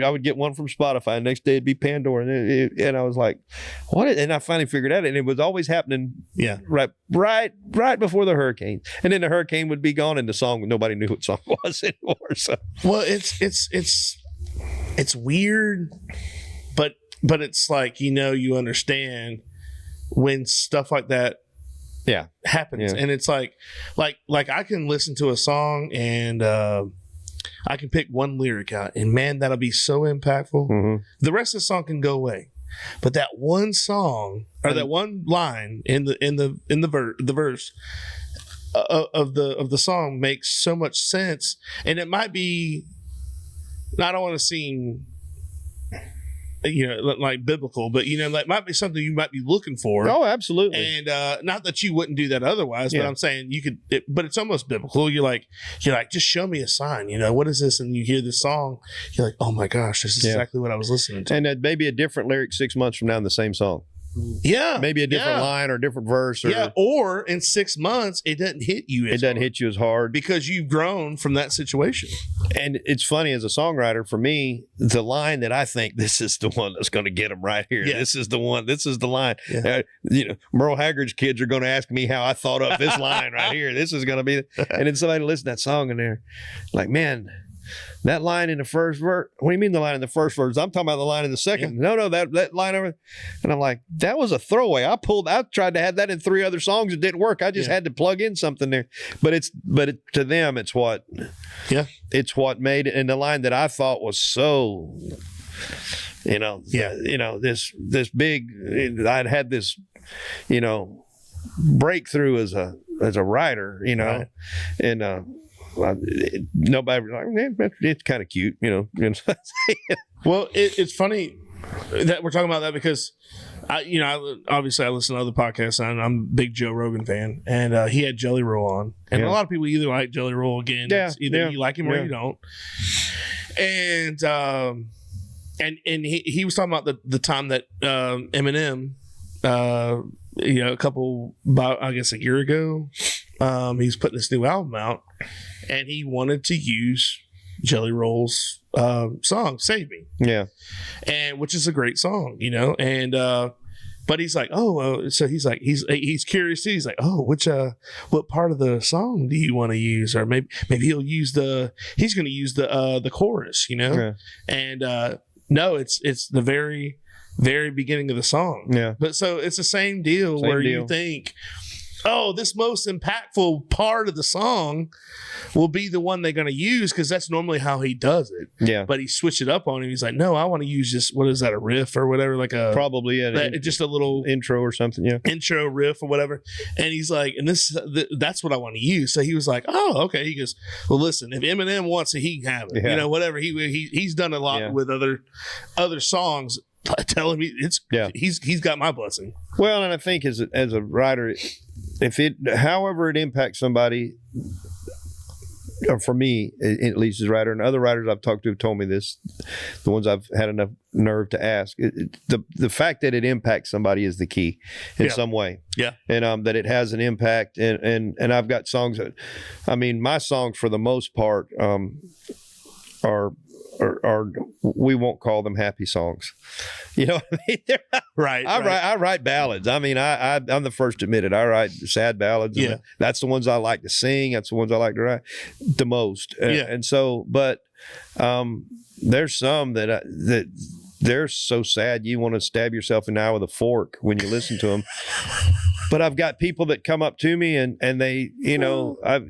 would get one from Spotify. The next day it'd be Pandora, and I was like, "What?" And I finally figured out, and it was always happening. Yeah, right before the hurricane, and then the hurricane would be gone, and the song nobody knew what song it was anymore. So, well, it's weird, but it's like, you understand when stuff like that happens. And it's like I can listen to a song and I can pick one lyric out and man, that'll be so impactful. Mm-hmm. The rest of the song can go away. But that one song or that one line in the verse of the song makes so much sense. And it might be, I don't want to seem, like biblical, but might be something you might be looking for. Oh, absolutely. And not that you wouldn't do that otherwise, but I'm saying you could. But it's almost biblical. You're like, just show me a sign. What is this? And you hear this song, you're like, oh my gosh, this is exactly what I was listening to. And that may be a different lyric 6 months from now in the same song. Yeah, maybe a different line or a different verse. Or in 6 months it doesn't hit you. It doesn't hit you as hard because you've grown from that situation. And it's funny, as a songwriter, for me, the line that I think this is the one that's going to get them right here. Yeah. This is the one. This is the line. Yeah. Merle Haggard's kids are going to ask me how I thought up this line right here. This is going to be. And then somebody listen to that song and they're like, man, that line in the first verse. What do you mean the line in the first verse? I'm talking about the line in the second. Yeah. No, that line over. And I'm like, that was a throwaway. I tried to have that in 3 other songs. It didn't work. I just had to plug in something there. But to them, it's what. Yeah. It's what made it. And the line that I thought was so. This big. I'd had this. Breakthrough as a writer. Right. And. Nobody was like, man, it's kind of cute, Well, it's funny that we're talking about that because obviously I listen to other podcasts and I'm a big Joe Rogan fan, and he had Jelly Roll on, and a lot of people either like Jelly Roll again, it's either you like him or you don't. And he was talking about the time that Eminem, about I guess a year ago, he's putting this new album out, and he wanted to use Jelly Roll's song "Save Me," and which is a great song, and but he's like, so he's like, he's curious too. He's like, what part of the song do you want to use? Or maybe he'll use he's going to use the chorus, and no, it's the very, very beginning of the song. Yeah. But so it's the same deal you think, this most impactful part of the song will be the one they're going to use because that's normally how he does it. Yeah. But he switched it up on him. He's like, no, I want to use just, what is that, a riff or whatever? Probably just a little intro or something. Yeah. Intro riff or whatever. And he's like, and that's what I want to use. So he was like, oh, okay. He goes, well, listen, if Eminem wants it, he can have it. Yeah. Whatever. He's done a lot with other songs. Tell him he's got my blessing. Well, and I think as a writer, however it impacts somebody, or for me at least as a writer, and other writers I've talked to have told me this, the ones I've had enough nerve to ask, the fact that it impacts somebody is the key in some way. Yeah. And that it has an impact, and I've got songs that, my songs for the most part are we won't call them happy songs. You know what I mean? Right. I write ballads. I'm the first to admit it. I write sad ballads. Yeah. That's the ones I like to sing. That's the ones I like to write the most. And so, but there's some that they're so sad you want to stab yourself in the eye with a fork when you listen to them. But I've got people that come up to me and they, I've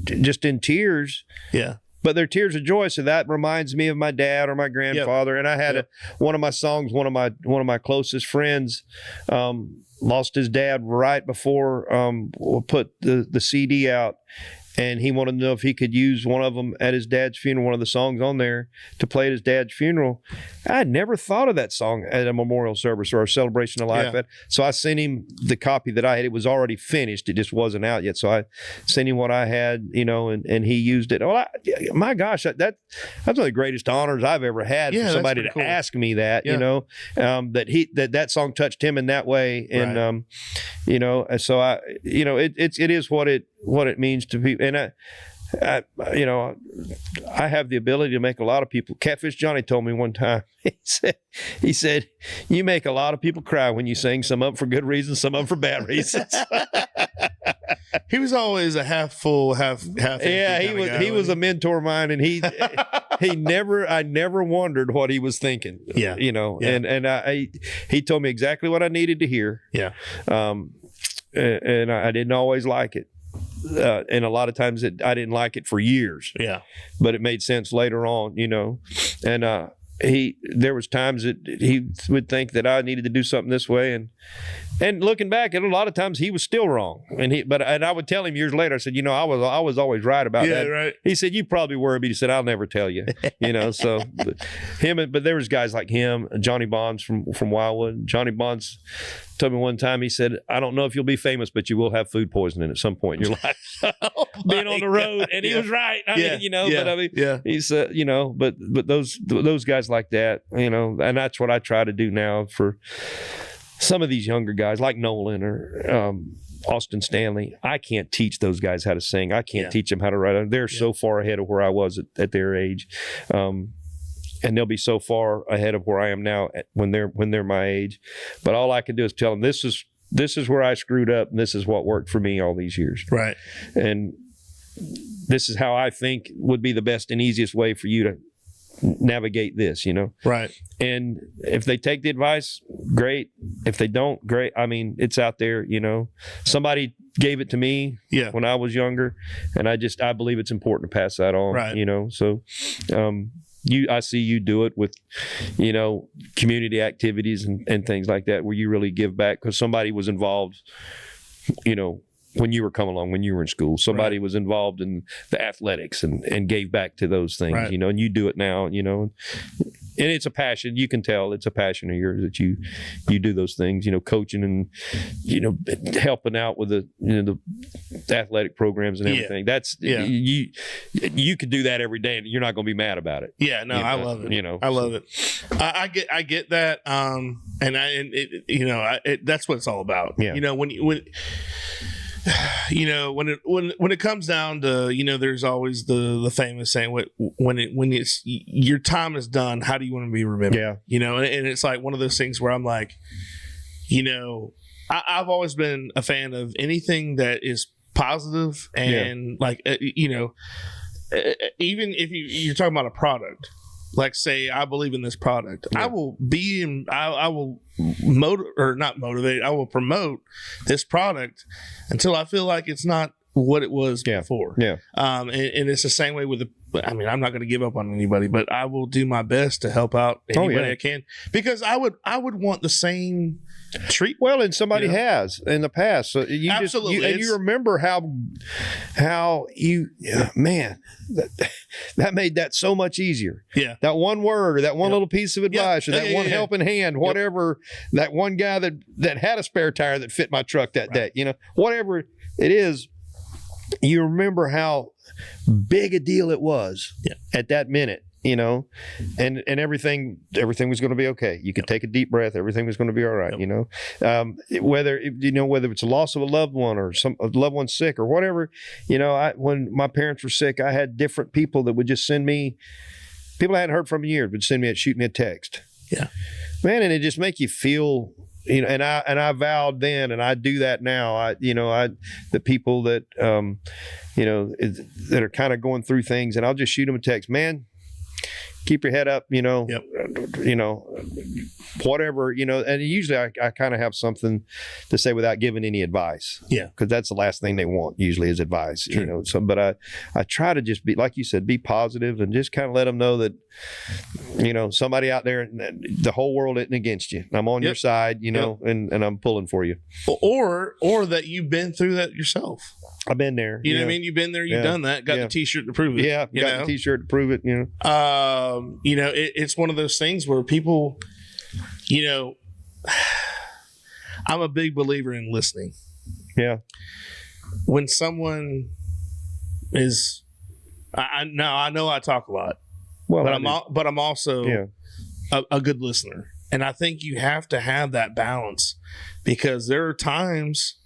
just in tears. Yeah. But they're tears of joy. So that reminds me of my dad or my grandfather. Yep. And I had one of my songs, one of my closest friends lost his dad right before we put the CD out. And he wanted to know if he could use one of them at his dad's funeral, one of the songs on there, to play at his dad's funeral. I had never thought of that song at a memorial service or a celebration of life. Yeah. So I sent him the copy that I had. It was already finished. It just wasn't out yet. So I sent him what I had, and he used it. Oh, my gosh, that's one of the greatest honors I've ever had for somebody to ask me that, that song touched him in that way. And, so it is what it means to be. And I have the ability to make a lot of people. Catfish Johnny told me one time, he said, you make a lot of people cry when you sing, some of them for good reasons, some of them for bad reasons. He was always a half full, half empty. Yeah, he was a mentor of mine, and I never wondered what he was thinking. Yeah. And he told me exactly what I needed to hear. Yeah. And I didn't always like it. And a lot of times I didn't like it for years. Yeah. But it made sense later on, and there was times that he would think that I needed to do something this way, and looking back, at a lot of times he was still wrong. And I would tell him years later, I said, I was always right about that. Right. He said, you probably were, but he said, I'll never tell you. So but there was guys like him, Johnny Bonds from Wildwood. Johnny Bonds told me one time, he said, I don't know if you'll be famous, but you will have food poisoning at some point in your life. Being on the road. And he was right. He said, but those guys like that, and that's what I try to do now for some of these younger guys like Nolan or Austin Stanley. I can't teach those guys how to sing. I can't teach them how to write. They're so far ahead of where I was at their age. And they'll be so far ahead of where I am now when they're my age. But all I can do is tell them this is where I screwed up, and this is what worked for me all these years. Right. And this is how I think would be the best and easiest way for you to navigate this, Right. And if they take the advice, great. If they don't, great. It's out there, Somebody gave it to me when I was younger, and I believe it's important to pass that on. Right. So I see you do it with, community activities and things like that, where you really give back because somebody was involved, when you were coming along, when you were in school, somebody was involved in the athletics and gave back to those things, and you do it now, and it's a passion. You can tell it's a passion of yours that you do those things, coaching and, helping out with the athletic programs and everything. That's, you could do that every day and you're not going to be mad about it. Yeah, no, I love it. I love it. I get that. That's what it's all about. Yeah. When it comes down to, there's always the famous saying, when it's your time is done, how do you want to be remembered? Yeah. And it's like one of those things where I'm like, I've always been a fan of anything that is positive and even if you're talking about a product, like say I believe in this product, I will not motivate, I will promote this product until I feel like it's not what it was before. Yeah. And it's the same way with I'm not going to give up on anybody, but I will do my best to help out anybody I can, because I would want the same treat. Well, and somebody has in the past. So you absolutely, and you remember how you, man, that made that so much easier. Yeah. That one word or that one little piece of advice or that one helping hand, whatever, that one guy that had a spare tire that fit my truck that day, whatever it is, you remember how big a deal it was at that minute. And everything was going to be okay. You could take a deep breath. Everything was going to be all right. Whether it's a loss of a loved one or a loved one sick or whatever, when my parents were sick, I had different people that would just send me, people I hadn't heard from in years would shoot me a text. Yeah, man. And it just make you feel, and I vowed then, and I do that now. The people that, that are kind of going through things, and I'll just shoot them a text, man. Keep your head up, whatever, and usually I kind of have something to say without giving any advice. Yeah. Because that's the last thing they want usually is advice, but I try to just be, like you said, be positive and just kind of let them know that, somebody out there, the whole world isn't against you. I'm on your side, and I'm pulling for you. Or that you've been through that yourself. I've been there. You know what I mean? You've been there, you've done that, got the t-shirt to prove it. Yeah, got the t-shirt to prove it, it's one of those things where people, I'm a big believer in listening. Yeah. When someone is, I know I talk a lot, but I'm also a good listener. And I think you have to have that balance, because there are times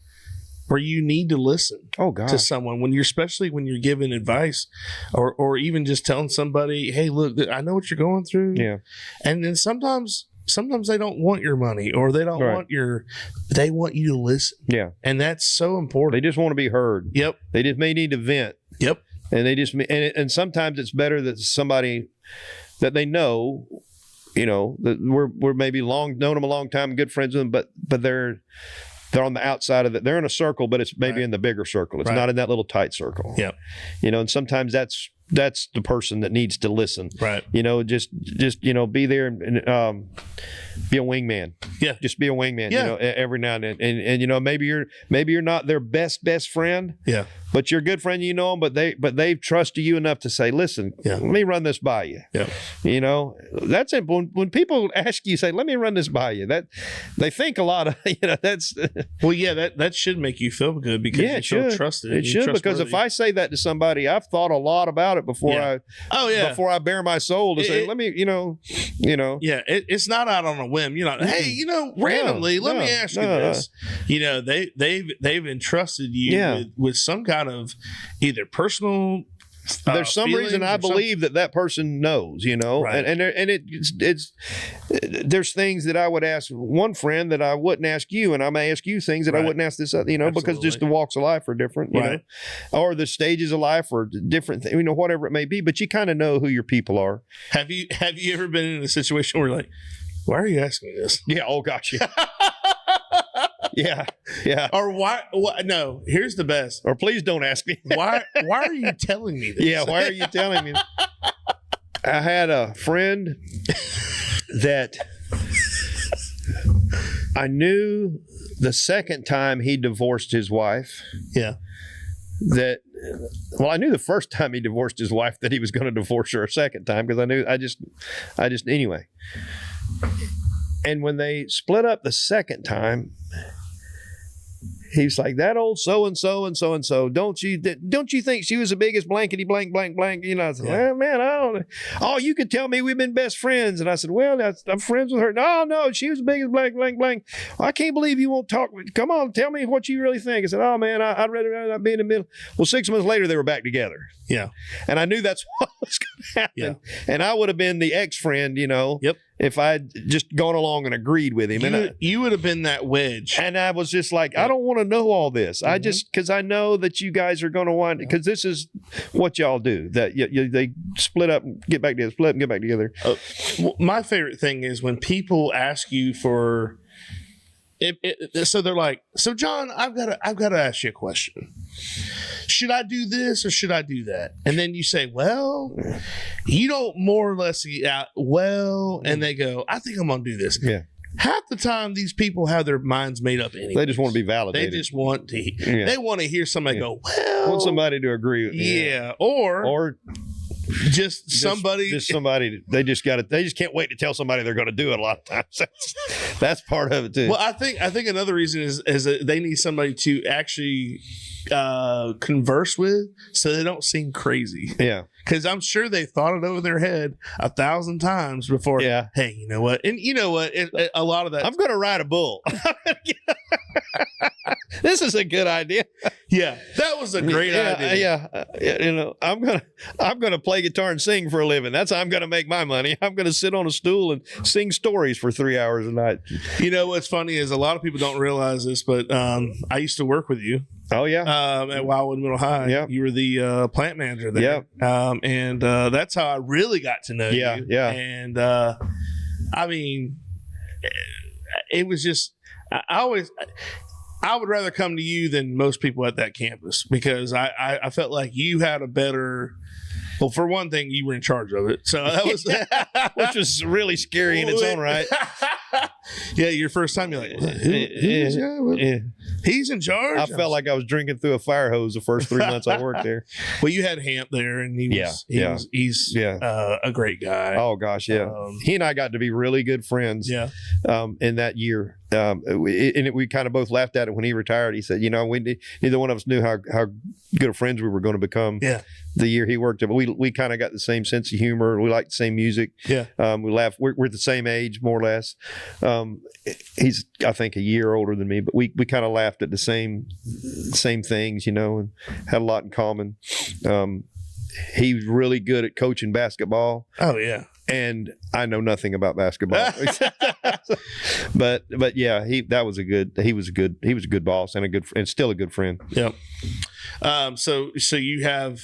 where you need to listen to someone especially when you're giving advice or even just telling somebody, hey, look, I know what you're going through. Yeah. And then sometimes they don't want your money, or they don't want they want you to listen. Yeah. And that's so important. They just want to be heard. Yep. They just may need to vent. Yep. And they just, and sometimes it's better that somebody that they know, that we're maybe known them a long time, good friends with them, but they're on the outside of it. They're in a circle, but it's maybe in the bigger circle. It's not in that little tight circle. Yeah. And sometimes that's the person that needs to listen. Right. Just be there and be a wingman. Yeah. Just be a wingman, every now and then. And maybe you're not their best friend. Yeah. But you're a good friend, them, but they've trusted you enough to say, listen, let me run this by you. Yeah. That's it. When people ask you, say, let me run this by you, that they think a lot of, that's. Well, yeah, that should make you feel good, because you feel trusted. It should, because if I say that to somebody, I've thought a lot about it before before I bare my soul to say, let me, Yeah. It's not out on a whim. You're not, hey, randomly, let me ask you this. They've entrusted you with some kind of either personal there's some reason I believe that person knows, right. and it's there's things that I would ask one friend that I wouldn't ask you, and I may ask you things that I wouldn't ask this other, because just the walks of life are different, you know, or the stages of life are different, whatever it may be, but you kind of know who your people are. Have you ever been in a situation where you're like, why are you asking me this? Yeah. Oh gosh. Yeah. Yeah. Or why? No, here's the best. Or please don't ask me. Why are you telling me this? Yeah. Why are you telling me? I had a friend that I knew the second time he divorced his wife. Yeah. That I knew the first time he divorced his wife that he was going to divorce her a second time, because I just anyway. And when they split up the second time, he's like, that old so-and-so and so-and-so, don't you think she was the biggest blankety blank blank blank? You know, I said, well, man, I don't know. Oh, you could tell me we've been best friends. And I said, well, I'm friends with her. No, she was the biggest blank blank blank. I can't believe you won't talk. Come on, tell me what you really think. I said, oh, man, I'd rather not be in the middle. Well, 6 months later, they were back together. Yeah. And I knew that's what was going to happen. Yeah. And I would have been the ex-friend, you know. Yep. If I'd just gone along and agreed with him. You would have been that wedge. And I was just like, I don't want to know all this. I just, because I know that you guys are going to want, because this is what y'all do. That they split up and get back together, split up and get back together. Well, my favorite thing is when people ask you for, so they're like, so John, I've got to ask you a question. Should I do this or should I do that? And then you say, well, you don't more or less get out, well, and they go, I think I'm going to do this. Yeah. Half the time, these people have their minds made up anyway. They just want to be validated. They just want to, they want to hear somebody go, well. Want somebody to agree with. Yeah. Or just somebody. They just can't wait to tell somebody they're going to do it a lot of times. That's part of it too. Well, I think another reason is that they need somebody to actually converse with so they don't seem crazy. Yeah. Because I'm sure they thought it over their head 1,000 times before. Yeah. Hey, you know what? And you know what? A lot of that. I'm going to ride a bull. This is a good idea. Yeah, that was a great idea. Yeah, you know, I'm gonna play guitar and sing for a living. That's how I'm gonna make my money. I'm gonna sit on a stool and sing stories for 3 hours a night. You know what's funny is a lot of people don't realize this, but I used to work with you. Oh yeah, at Wildwood Middle High. Yeah, you were the plant manager there. Yeah, and that's how I really got to know you. Yeah, and I mean, it was just I would rather come to you than most people at that campus because I felt like you had a better. Well, for one thing, you were in charge of it, so that was which was really scary in its own right. Yeah, your first time, you're like, he's in charge. I felt like I was drinking through a fire hose the first 3 months I worked there. Well, you had Hamp there, and he's a great guy. Oh gosh, yeah. He and I got to be really good friends. Yeah. In that year. We kind of both laughed at it when he retired. He said, you know, neither one of us knew how good of friends we were going to become. Yeah. The year he worked, but we kind of got the same sense of humor. We like the same music. Yeah. We laugh. We're the same age, more or less. He's, I think, a year older than me, but we kind of laughed at the same things, you know, and had a lot in common. He was really good at coaching basketball. Oh yeah. And I know nothing about basketball, but yeah, he was a good boss and still a good friend. Yeah. So you have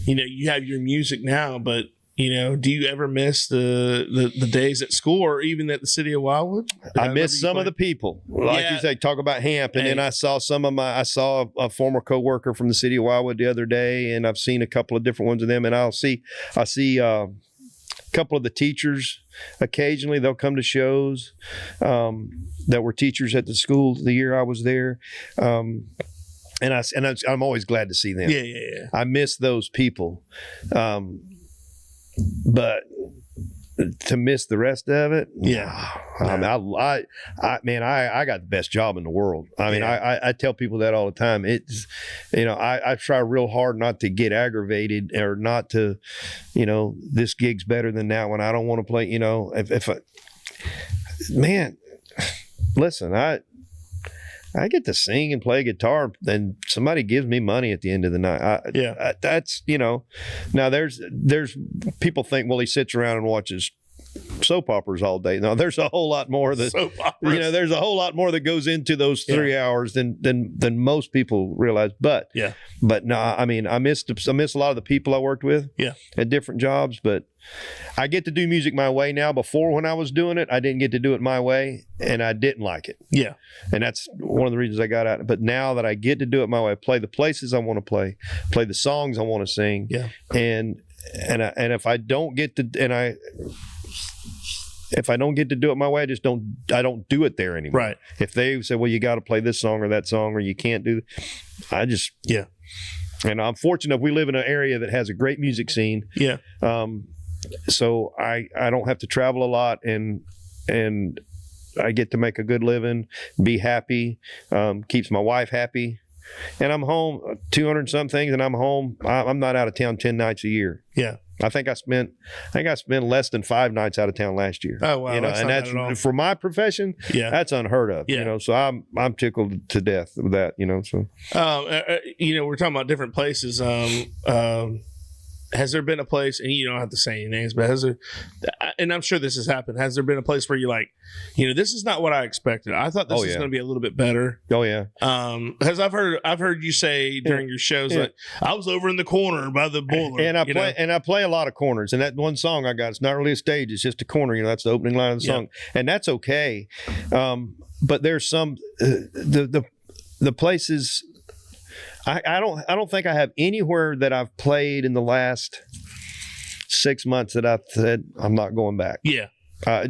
your music now, but you know, do you ever miss the days at school or even at the city of Wildwood? I miss some of the people, like you say. Talk about Hamp, and then I saw a former coworker from the city of Wildwood the other day, and I've seen a couple of different ones of them, and I see a couple of the teachers occasionally. They'll come to shows that were teachers at the school the year I was there. And I'm always glad to see them. Yeah. I miss those people. But to miss the rest of it, I got the best job in the world. I mean, I tell people that all the time. It's, you know, I try real hard not to get aggravated or not to, you know, this gig's better than that one. I don't want to play, you know, listen, I get to sing and play guitar, and somebody gives me money at the end of the night. That's, you know. Now there's people think, well, he sits around and watches soap operas all day. No, there's a whole lot more that, you know, there's a whole lot more that goes into those 3 hours than most people realize. But no, I mean, I miss a lot of the people I worked with at different jobs, but I get to do music my way now. Before, when I was doing it, I didn't get to do it my way, and I didn't like it. Yeah. And that's one of the reasons I got out. But now that I get to do it my way, play the places I want to play the songs I want to sing. Yeah. And if I don't get to, if I don't get to do it my way, I don't do it there anymore. Right. If they say, well, you got to play this song or that song, or you can't do, And I'm fortunate we live in an area that has a great music scene. Yeah. So I don't have to travel a lot, and I get to make a good living, be happy, keeps my wife happy. And I'm home 200 some things, and I'm home. I'm not out of town 10 nights a year. Yeah. I think I spent less than 5 nights out of town last year. Oh wow, that's and that's for my profession. Yeah, that's unheard of. Yeah. So I'm tickled to death with that. So we're talking about different places. Has there been a place, and you don't have to say any names, but has there, and I'm sure this has happened, has there been a place where you're like, this is not what I expected. I thought this was going to be a little bit better. Oh yeah. Because I've heard you say during your shows, like, I was over in the corner by the boiler. And I play a lot of corners. And that one song I got, it's not really a stage, it's just a corner. That's the opening line of the song. And that's okay. But there's some the places I don't think I have anywhere that I've played in the last 6 months that I said I'm not going back. Yeah.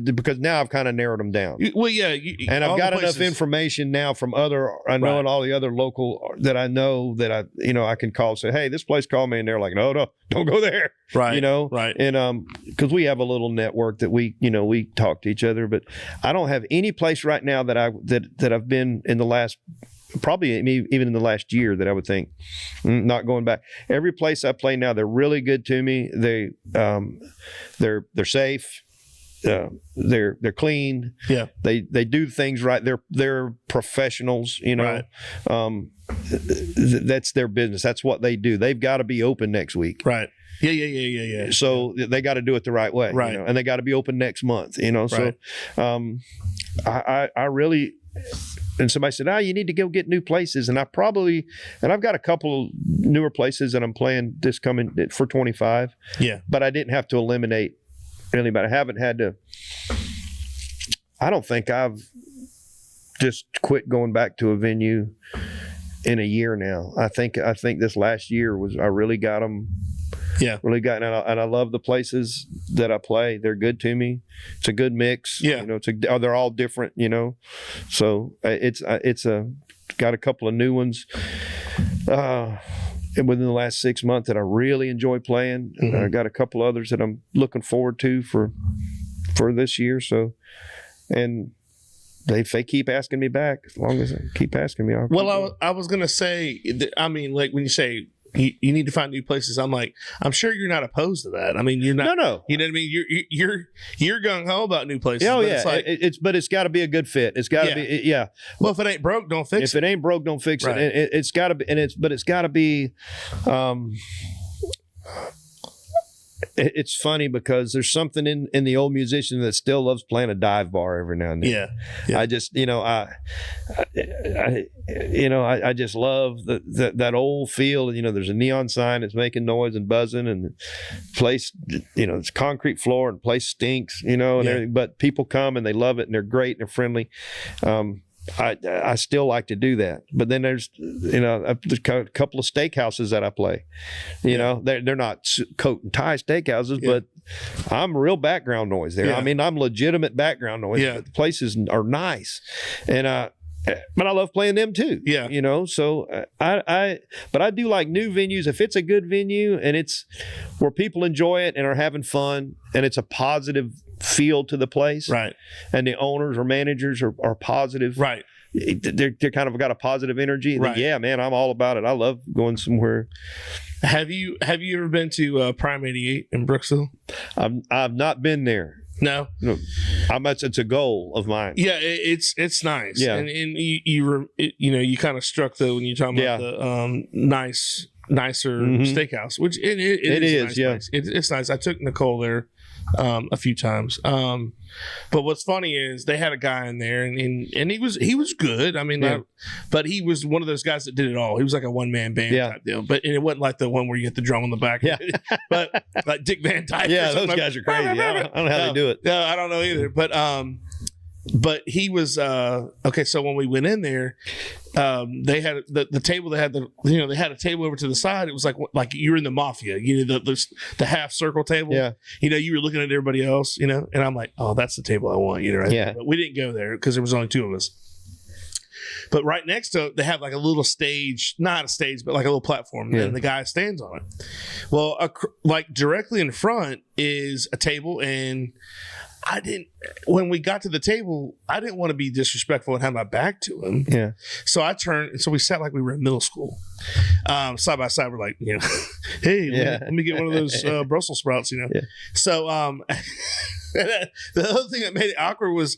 Because now I've kind of narrowed them down. Well, yeah. And I've got enough information now from all the other local that I know that I can call and say, hey, this place called me, and they're like, no, don't go there. Right. Right. And because we have a little network that we talk to each other, but I don't have any place right now that I've been in the last, probably even in the last year, that I would think not going back. Every place I play now, they're really good to me. They're safe. They're clean. Yeah. They do things right. They're professionals. Right. That's their business. That's what they do. They've got to be open next week. Right. Yeah. So they got to do it the right way. Right. And they got to be open next month. Right. So I really. And somebody said, you need to go get new places. And I've got a couple newer places that I'm playing this coming for 25. Yeah. But I didn't have to eliminate anybody. I haven't had to. I don't think I've just quit going back to a venue in a year now. I think this last year I really got them. Yeah. Really got, and I love the places that I play. They're good to me. It's a good mix. Yeah. They're all different, So it's got a couple of new ones within the last 6 months that I really enjoy playing. Mm-hmm. I got a couple others that I'm looking forward to for this year. So, and if they keep asking me back, as long as they keep asking me, I was gonna say, like when you say you need to find new places, I'm like, I'm sure you're not opposed to that. I mean, you're not. No. You know what I mean? You're gung ho about new places. Oh, but yeah. It's got to be a good fit. It's got to be. Yeah. Well, if it ain't broke, don't fix it. If it ain't broke, don't fix right. it. It's got to be, but it's got to be. It's funny because there's something in the old musician that still loves playing a dive bar every now and then. Yeah. I just, I just love that old feel. There's a neon sign that's making noise and buzzing, and the place, it's concrete floor, and the place stinks, and everything. But people come and they love it, and they're great and they're friendly. I still like to do that, but then there's a couple of steakhouses that I play. They're not coat and tie steakhouses, but I'm real background noise there. Yeah. I mean, I'm legitimate background noise. Yeah. But the places are nice, and but I love playing them too. Yeah. So but I do like new venues if it's a good venue and it's where people enjoy it and are having fun and it's a positive feel to the place. Right. And the owners or managers are positive. Right. They're kind of got a positive energy. Right. Yeah, man, I'm all about it. I love going somewhere. Have you ever been to Prime 88 in Brooksville? I've not been there. No. It's a goal of mine. Yeah, it's nice. Yeah. And you kind of struck when you're talking about the nicer steakhouse, which it is. Nice place. It's nice. I took Nicole there a few times. But what's funny is they had a guy in there and he was good. I mean, but he was one of those guys that did it all. He was like a one man band type deal. But it wasn't like the one where you get the drum on the back. Yeah. But like Dick Van Dyke. Yeah, those guys are crazy. I don't know how they do it. No, I don't know either. But he was okay. So when we went in there, they had the table. They had they had a table over to the side. It was like you were in the mafia. The half circle table. Yeah. You were looking at everybody else. And I'm like, oh, that's the table I want. Right? Yeah. But we didn't go there because there was only two of us. But right next to it, they have like a little stage, not a stage, but like a little platform, and the guy stands on it. Well, like directly in front is a table, and when we got to the table, I didn't want to be disrespectful and have my back to him. Yeah. So I turned, and so we sat like we were in middle school. Side by side, we're like, hey, let me get one of those Brussels sprouts, Yeah. So the other thing that made it awkward was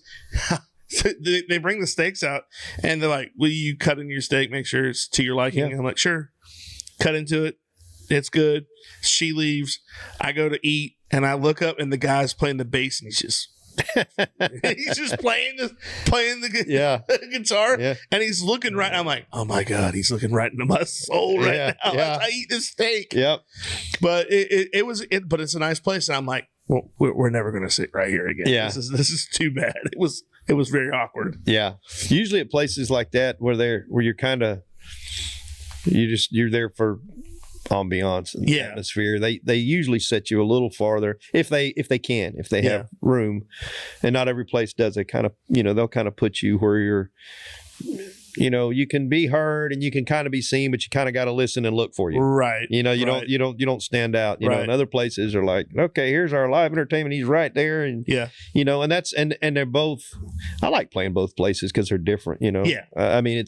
they bring the steaks out, and they're like, will you cut in your steak, make sure it's to your liking? Yeah. I'm like, sure. Cut into it. It's good. She leaves. I go to eat, and I look up, and the guy's playing the bass, and he's just playing the guitar, and he's looking right. I'm like, oh my god, he's looking right into my soul right now. As I eat this steak. Yep. But but it's a nice place, and I'm like, well, we're never going to sit right here again. Yeah. This is too bad. It was very awkward. Yeah. Usually at places like that where you're kind of you're there for ambiance and atmosphere, they usually set you a little farther if they have room, and not every place does. They kind of they'll kind of put you where you're you can be heard and you can kind of be seen, but you kind of got to listen and look for you. Right. You don't stand out. You know, and other places are like, okay, here's our live entertainment. He's right there. And, and that's, and they're both, I like playing both places because they're different, Yeah. I mean,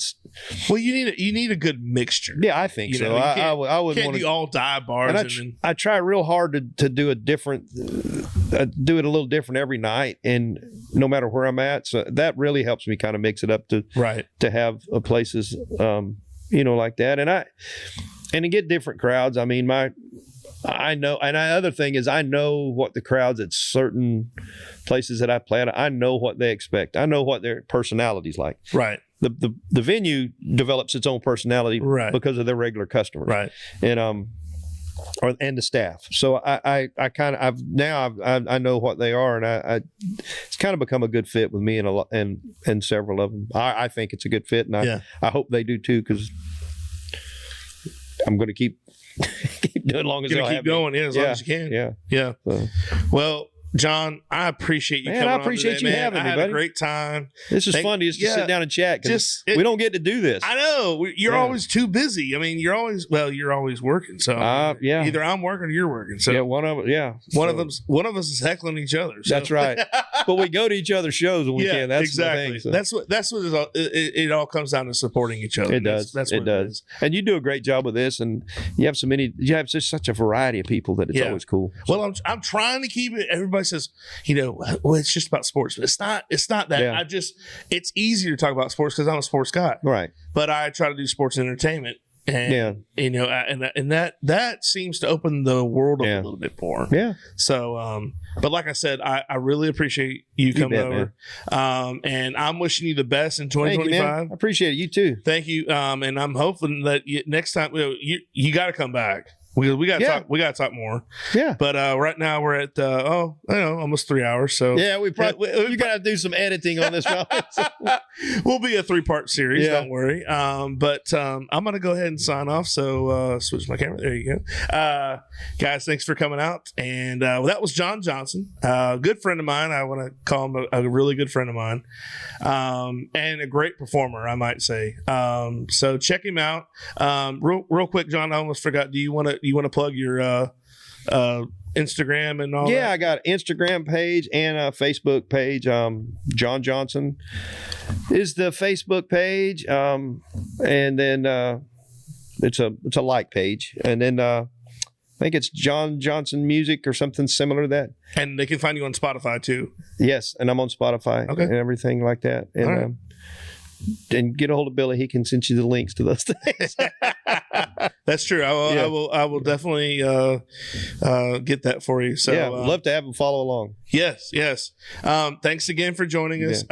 well, you need a good mixture. Yeah, I think so. I would want to all dive bars. And I try real hard to do do it a little different every night, and no matter where I'm at. So that really helps me kind of mix it up to have places, like that. And to get different crowds. I mean, I know, and other thing is I know what the crowds at certain places that I play at, I know what they expect. I know what their personality's like. Right. The venue develops its own personality because of their regular customers. Right. And the staff. So I know what they are, and it's kind of become a good fit with me and several of them. I think it's a good fit, and I hope they do too, because I'm going to keep doing as long as they'll have going, as long as you can. Yeah. So. Well, John, I appreciate you coming on. I appreciate you having me, buddy. I had a great time. This is fun to just sit down and chat, because we don't get to do this. I know. You're always too busy. I mean, you're always working. So either I'm working or you're working. So one of us is heckling each other. So. That's right. But we go to each other's shows when we can. That's exactly. The thing, That's what it all comes down to, supporting each other. It does. That's what it does. And you do a great job with this, and you have just such a variety of people that it's always cool. Well, I'm trying to keep it. Everybody says, well, it's just about sports, but it's not that. Yeah. It's easier to talk about sports because I'm a sports guy, right? But I try to do sports entertainment, and and that seems to open the world up a little bit more. Yeah. So, but like I said, I really appreciate you coming over, and I'm wishing you the best in 2025. I appreciate it. You too. Thank you. And I'm hoping that next time you got to come back. We got to talk. We got to talk more. Yeah. But right now we're at almost 3 hours. So we probably you got to do some editing on this one. We'll be a 3-part series. Don't worry. But I'm gonna go ahead and sign off. So switch my camera. There you go. Guys, thanks for coming out. And that was John Johnson, good friend of mine. I want to call him a really good friend of mine, and a great performer, I might say. So check him out. Real quick, John. I almost forgot. Do you want to plug your Instagram and all that? I got an Instagram page and a Facebook page. John Johnson is the Facebook page. And then it's a like page. And then I think it's John Johnson Music or something similar to that. And they can find you on Spotify too. Yes, and I'm on Spotify and everything like that. And and get a hold of Billy. He can send you the links to those things. That's true. I will definitely get that for you. So I'd love to have them follow along. Yes. Thanks again for joining us.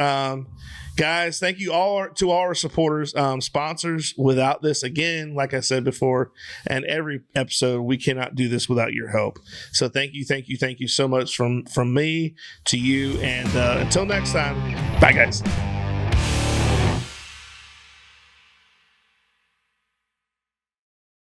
Guys, thank you to all our supporters, sponsors. Without this, again, like I said before, and every episode, we cannot do this without your help. So thank you so much from me to you. And until next time, bye guys.